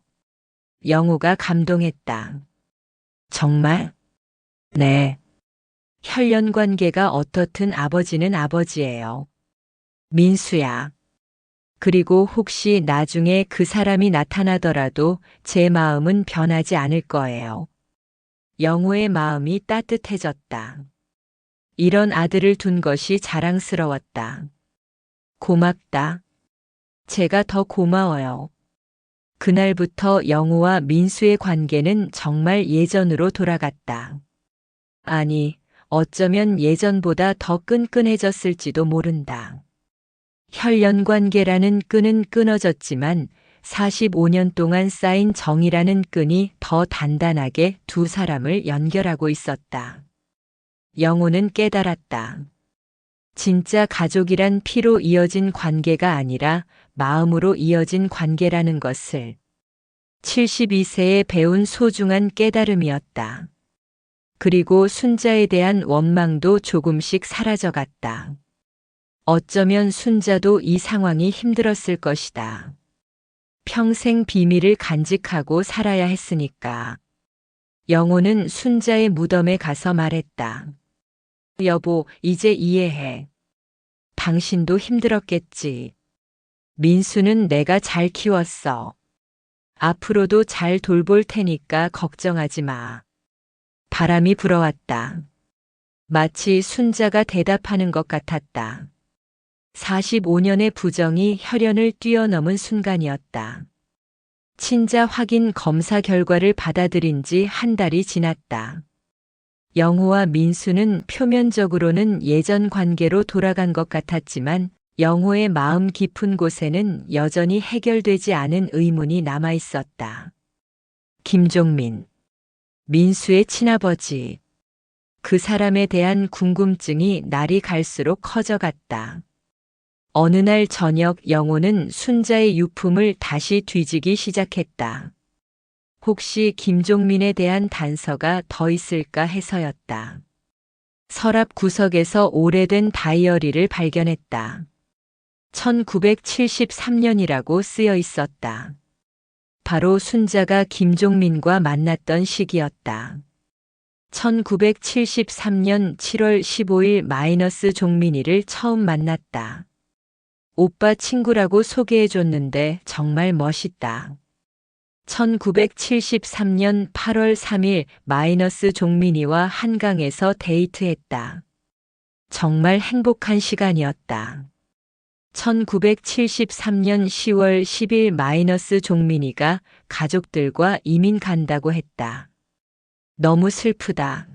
영호가 감동했다. 정말? 네. 혈연 관계가 어떻든 아버지는 아버지예요. 민수야. 그리고 혹시 나중에 그 사람이 나타나더라도 제 마음은 변하지 않을 거예요. 영호의 마음이 따뜻해졌다. 이런 아들을 둔 것이 자랑스러웠다. 고맙다. 제가 더 고마워요. 그날부터 영호와 민수의 관계는 정말 예전으로 돌아갔다. 아니, 어쩌면 예전보다 더 끈끈해졌을지도 모른다. 혈연 관계라는 끈은 끊어졌지만 45년 동안 쌓인 정이라는 끈이 더 단단하게 두 사람을 연결하고 있었다. 영호는 깨달았다. 진짜 가족이란 피로 이어진 관계가 아니라 마음으로 이어진 관계라는 것을. 72세에 배운 소중한 깨달음이었다. 그리고 순자에 대한 원망도 조금씩 사라져갔다. 어쩌면 순자도 이 상황이 힘들었을 것이다. 평생 비밀을 간직하고 살아야 했으니까. 영호는 순자의 무덤에 가서 말했다. 여보, 이제 이해해. 당신도 힘들었겠지. 민수는 내가 잘 키웠어. 앞으로도 잘 돌볼 테니까 걱정하지 마. 바람이 불어왔다. 마치 순자가 대답하는 것 같았다. 45년의 부정이 혈연을 뛰어넘은 순간이었다. 친자 확인 검사 결과를 받아들인 지 한 달이 지났다. 영호와 민수는 표면적으로는 예전 관계로 돌아간 것 같았지만 영호의 마음 깊은 곳에는 여전히 해결되지 않은 의문이 남아 있었다. 김종민, 민수의 친아버지. 그 사람에 대한 궁금증이 날이 갈수록 커져갔다. 어느 날 저녁 영호는 순자의 유품을 다시 뒤지기 시작했다. 혹시 김종민에 대한 단서가 더 있을까 해서였다. 서랍 구석에서 오래된 다이어리를 발견했다. 1973년이라고 쓰여 있었다. 바로 순자가 김종민과 만났던 시기였다. 1973년 7월 15일 종민이를 처음 만났다. 오빠 친구라고 소개해줬는데 정말 멋있다. 1973년 8월 3일 종민이와 한강에서 데이트했다. 정말 행복한 시간이었다. 1973년 10월 10일 종민이가 가족들과 이민 간다고 했다. 너무 슬프다.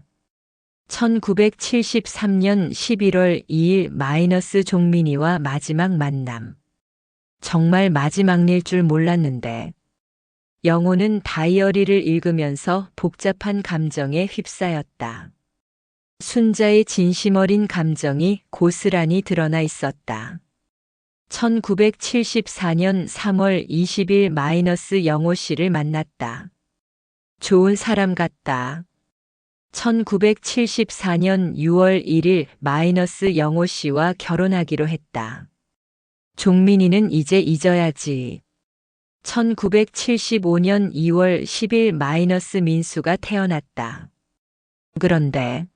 1973년 11월 2일 종민이와 마지막 만남. 정말 마지막일 줄 몰랐는데. 영호는 다이어리를 읽으면서 복잡한 감정에 휩싸였다. 순자의 진심 어린 감정이 고스란히 드러나 있었다. 1974년 3월 20일 영호 씨를 만났다. 좋은 사람 같다. 1974년 6월 1일 영호 씨와 결혼하기로 했다. 종민이는 이제 잊어야지. 1975년 2월 10일 민수가 태어났다. 그런데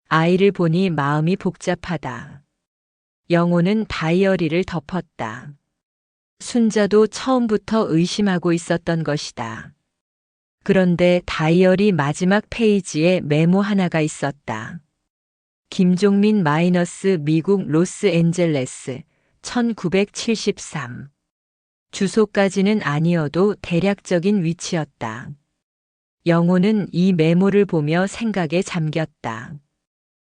아이를 보니 마음이 복잡하다. 영호는 다이어리를 덮었다. 순자도 처음부터 의심하고 있었던 것이다. 그런데 다이어리 마지막 페이지에 메모 하나가 있었다. 김종민 미국 로스앤젤레스 1973. 주소까지는 아니어도 대략적인 위치였다. 영호는 이 메모를 보며 생각에 잠겼다.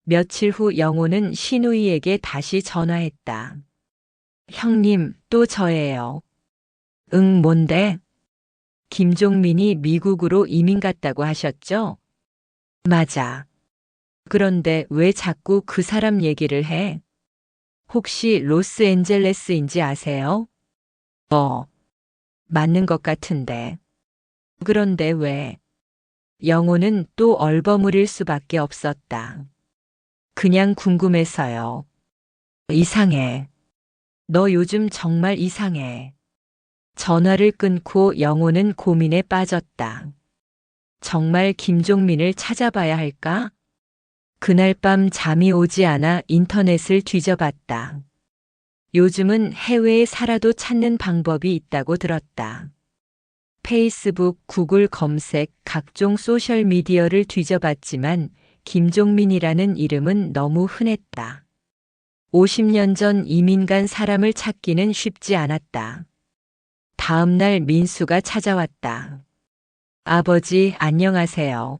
며칠 후 영호는 신우이에게 다시 전화했다. 형님, 또 저예요. 응, 뭔데? 김종민이 미국으로 이민 갔다고 하셨죠? 맞아. 그런데 왜 자꾸 그 사람 얘기를 해? 혹시 로스앤젤레스인지 아세요? 맞는 것 같은데. 그런데 왜? 영호는 또 얼버무릴 수밖에 없었다. 그냥 궁금해서요. 이상해. 너 요즘 정말 이상해. 전화를 끊고 영호는 고민에 빠졌다. 정말 김종민을 찾아봐야 할까? 그날 밤 잠이 오지 않아 인터넷을 뒤져봤다. 요즘은 해외에 살아도 찾는 방법이 있다고 들었다. 페이스북, 구글 검색, 각종 소셜미디어를 뒤져봤지만 김종민이라는 이름은 너무 흔했다. 50년 전 이민 간 사람을 찾기는 쉽지 않았다. 다음 날 민수가 찾아왔다. 아버지, 안녕하세요.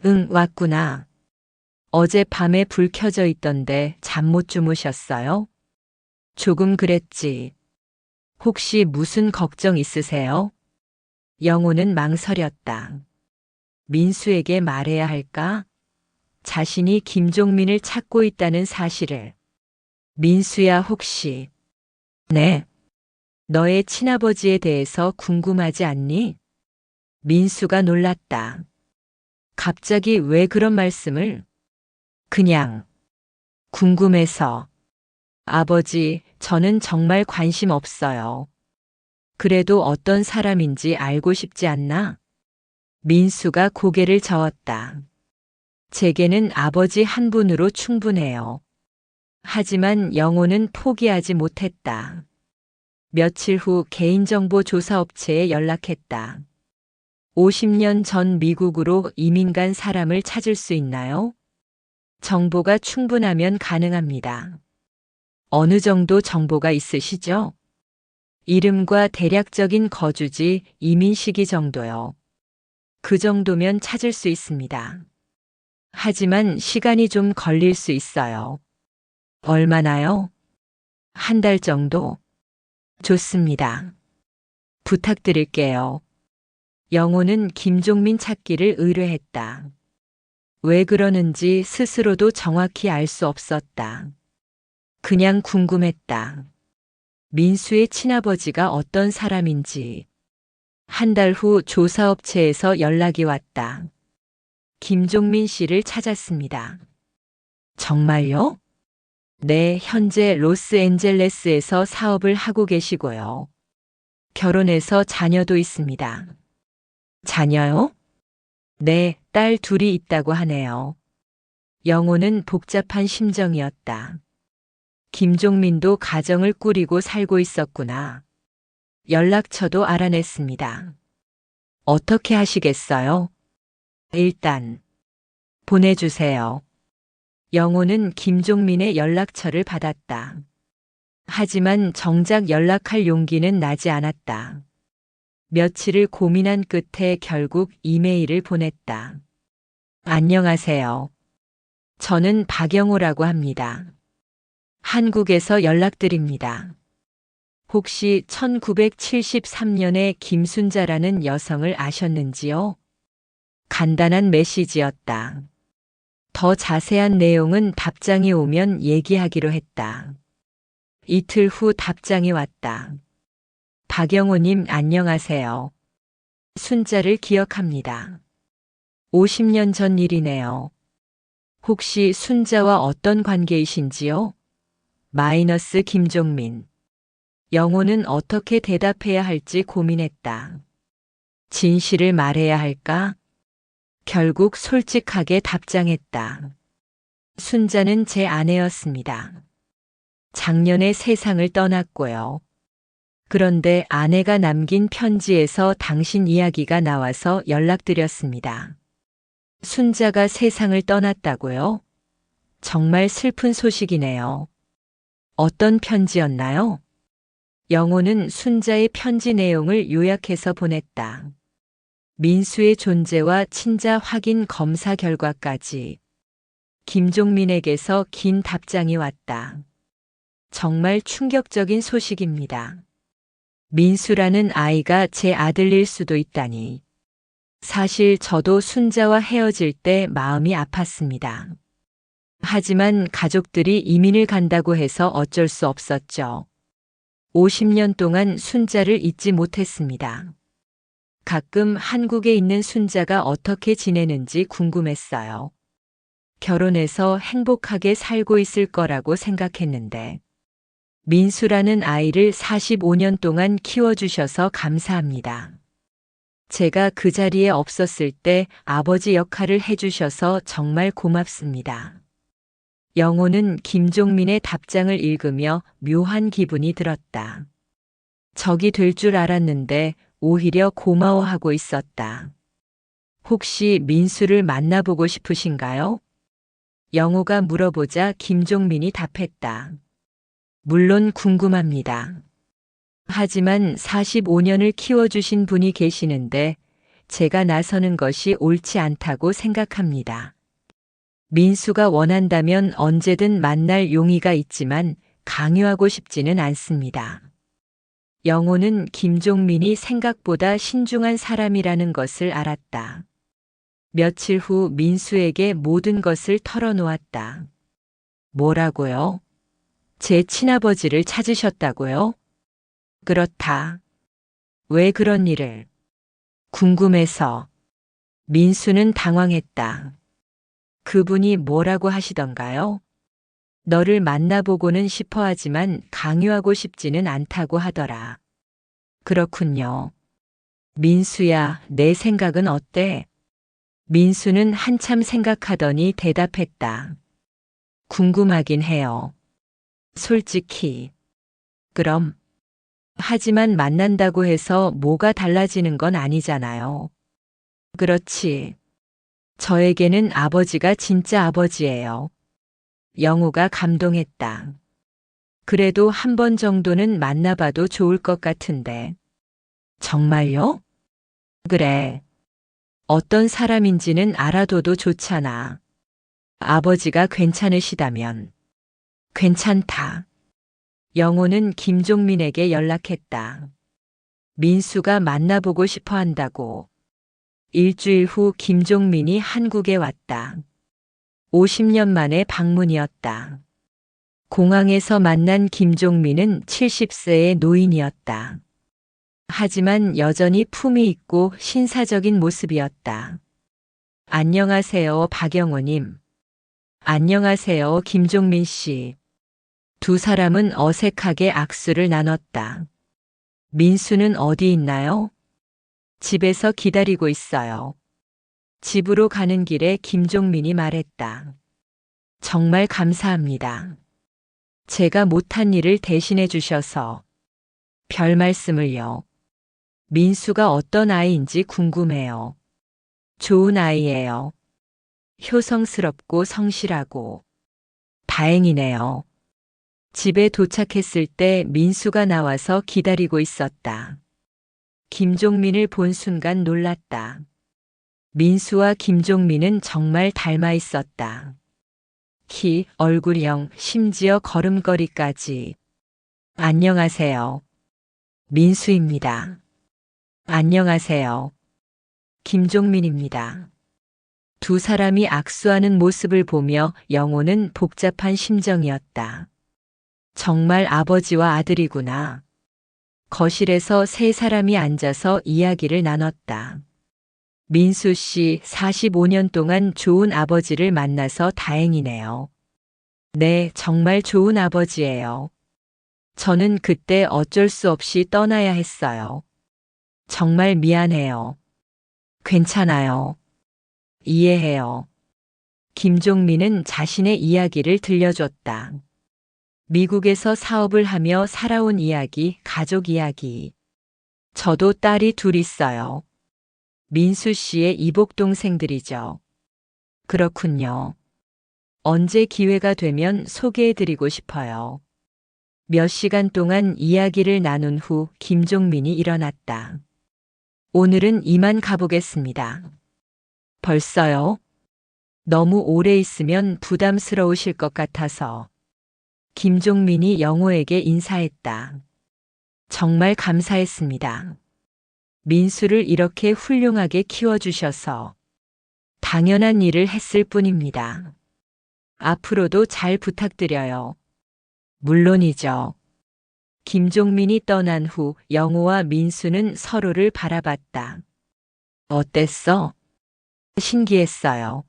응, 왔구나. 어제 밤에 불 켜져 있던데 잠 못 주무셨어요? 조금 그랬지. 혹시 무슨 걱정 있으세요? 영호는 망설였다. 민수에게 말해야 할까? 자신이 김종민을 찾고 있다는 사실을. 민수야, 혹시. 네. 너의 친아버지에 대해서 궁금하지 않니? 민수가 놀랐다. 갑자기 왜 그런 말씀을? 그냥 궁금해서. 아버지, 저는 정말 관심 없어요. 그래도 어떤 사람인지 알고 싶지 않나? 민수가 고개를 저었다. 제게는 아버지 한 분으로 충분해요. 하지만 영호는 포기하지 못했다. 며칠 후 개인정보 조사업체에 연락했다. 50년 전 미국으로 이민 간 사람을 찾을 수 있나요? 정보가 충분하면 가능합니다. 어느 정도 정보가 있으시죠? 이름과 대략적인 거주지, 이민 시기 정도요. 그 정도면 찾을 수 있습니다. 하지만 시간이 좀 걸릴 수 있어요. 얼마나요? 한 달 정도? 좋습니다. 부탁드릴게요. 영호는 김종민 찾기를 의뢰했다. 왜 그러는지 스스로도 정확히 알 수 없었다. 그냥 궁금했다. 민수의 친아버지가 어떤 사람인지. 한 달 후 조사업체에서 연락이 왔다. 김종민 씨를 찾았습니다. 정말요? 네, 현재 로스앤젤레스에서 사업을 하고 계시고요. 결혼해서 자녀도 있습니다. 자녀요? 네, 딸 둘이 있다고 하네요. 영호는 복잡한 심정이었다. 김종민도 가정을 꾸리고 살고 있었구나. 연락처도 알아냈습니다. 어떻게 하시겠어요? 일단 보내주세요. 영호는 김종민의 연락처를 받았다. 하지만 정작 연락할 용기는 나지 않았다. 며칠을 고민한 끝에 결국 이메일을 보냈다. 안녕하세요. 저는 박영호라고 합니다. 한국에서 연락드립니다. 혹시 1973년에 김순자라는 여성을 아셨는지요? 간단한 메시지였다. 더 자세한 내용은 답장이 오면 얘기하기로 했다. 이틀 후 답장이 왔다. 박영호님 안녕하세요. 순자를 기억합니다. 50년 전 일이네요. 혹시 순자와 어떤 관계이신지요? 마이너스 김종민. 영호는 어떻게 대답해야 할지 고민했다. 진실을 말해야 할까? 결국 솔직하게 답장했다. 순자는 제 아내였습니다. 작년에 세상을 떠났고요. 그런데 아내가 남긴 편지에서 당신 이야기가 나와서 연락드렸습니다. 순자가 세상을 떠났다고요? 정말 슬픈 소식이네요. 어떤 편지였나요? 영호는 순자의 편지 내용을 요약해서 보냈다. 민수의 존재와 친자 확인 검사 결과까지. 김종민에게서 긴 답장이 왔다. 정말 충격적인 소식입니다. 민수라는 아이가 제 아들일 수도 있다니. 사실 저도 순자와 헤어질 때 마음이 아팠습니다. 하지만 가족들이 이민을 간다고 해서 어쩔 수 없었죠. 50년 동안 순자를 잊지 못했습니다. 가끔 한국에 있는 순자가 어떻게 지내는지 궁금했어요. 결혼해서 행복하게 살고 있을 거라고 생각했는데. 민수라는 아이를 45년 동안 키워주셔서 감사합니다. 제가 그 자리에 없었을 때 아버지 역할을 해주셔서 정말 고맙습니다. 영호는 김종민의 답장을 읽으며 묘한 기분이 들었다. 적이 될 줄 알았는데 오히려 고마워하고 있었다. 혹시 민수를 만나보고 싶으신가요? 영호가 물어보자 김종민이 답했다. 물론 궁금합니다. 하지만 45년을 키워주신 분이 계시는데 제가 나서는 것이 옳지 않다고 생각합니다. 민수가 원한다면 언제든 만날 용의가 있지만 강요하고 싶지는 않습니다. 영호는 김종민이 생각보다 신중한 사람이라는 것을 알았다. 며칠 후 민수에게 모든 것을 털어놓았다. 뭐라고요? 제 친아버지를 찾으셨다고요? 그렇다. 왜 그런 일을? 궁금해서. 민수는 당황했다. 그분이 뭐라고 하시던가요? 너를 만나보고는 싶어 하지만 강요하고 싶지는 않다고 하더라. 그렇군요. 민수야, 내 생각은 어때? 민수는 한참 생각하더니 대답했다. 궁금하긴 해요. 솔직히. 그럼. 하지만 만난다고 해서 뭐가 달라지는 건 아니잖아요. 그렇지. 저에게는 아버지가 진짜 아버지예요. 영호가 감동했다. 그래도 한 번 정도는 만나봐도 좋을 것 같은데. 정말요? 그래. 어떤 사람인지는 알아둬도 좋잖아. 아버지가 괜찮으시다면. 괜찮다. 영호는 김종민에게 연락했다. 민수가 만나보고 싶어 한다고. 일주일 후 김종민이 한국에 왔다. 50년 만의 방문이었다. 공항에서 만난 김종민은 70세의 노인이었다. 하지만 여전히 품이 있고 신사적인 모습이었다. 안녕하세요, 박영호님. 안녕하세요, 김종민 씨. 두 사람은 어색하게 악수를 나눴다. 민수는 어디 있나요? 집에서 기다리고 있어요. 집으로 가는 길에 김종민이 말했다. 정말 감사합니다. 제가 못한 일을 대신해 주셔서. 별 말씀을요. 민수가 어떤 아이인지 궁금해요. 좋은 아이예요. 효성스럽고 성실하고. 다행이네요. 집에 도착했을 때 민수가 나와서 기다리고 있었다. 김종민을 본 순간 놀랐다. 민수와 김종민은 정말 닮아 있었다. 키, 얼굴형, 심지어 걸음걸이까지. 안녕하세요. 민수입니다. 안녕하세요. 김종민입니다. 두 사람이 악수하는 모습을 보며 영호는 복잡한 심정이었다. 정말 아버지와 아들이구나. 거실에서 세 사람이 앉아서 이야기를 나눴다. 민수 씨, 45년 동안 좋은 아버지를 만나서 다행이네요. 네, 정말 좋은 아버지예요. 저는 그때 어쩔 수 없이 떠나야 했어요. 정말 미안해요. 괜찮아요. 이해해요. 김종민은 자신의 이야기를 들려줬다. 미국에서 사업을 하며 살아온 이야기, 가족 이야기. 저도 딸이 둘 있어요. 민수 씨의 이복 동생들이죠. 그렇군요. 언제 기회가 되면 소개해드리고 싶어요. 몇 시간 동안 이야기를 나눈 후 김종민이 일어났다. 오늘은 이만 가보겠습니다. 벌써요? 너무 오래 있으면 부담스러우실 것 같아서. 김종민이 영호에게 인사했다. 정말 감사했습니다. 민수를 이렇게 훌륭하게 키워주셔서. 당연한 일을 했을 뿐입니다. 앞으로도 잘 부탁드려요. 물론이죠. 김종민이 떠난 후 영호와 민수는 서로를 바라봤다. 어땠어? 신기했어요.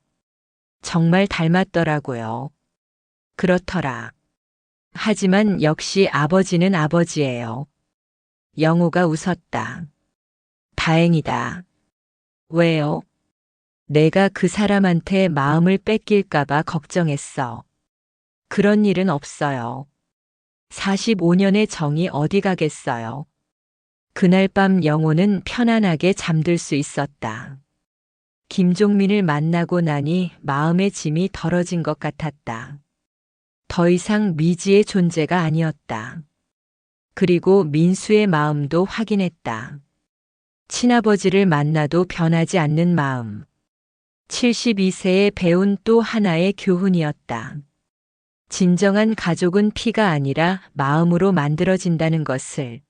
정말 닮았더라고요. 그렇더라. 하지만 역시 아버지는 아버지예요. 영호가 웃었다. 다행이다. 왜요? 내가 그 사람한테 마음을 뺏길까봐 걱정했어. 그런 일은 없어요. 45년의 정이 어디 가겠어요. 그날 밤 영호는 편안하게 잠들 수 있었다. 김종민을 만나고 나니 마음의 짐이 덜어진 것 같았다. 더 이상 미지의 존재가 아니었다. 그리고 민수의 마음도 확인했다. 친아버지를 만나도 변하지 않는 마음. 72세에 배운 또 하나의 교훈이었다. 진정한 가족은 피가 아니라 마음으로 만들어진다는 것을.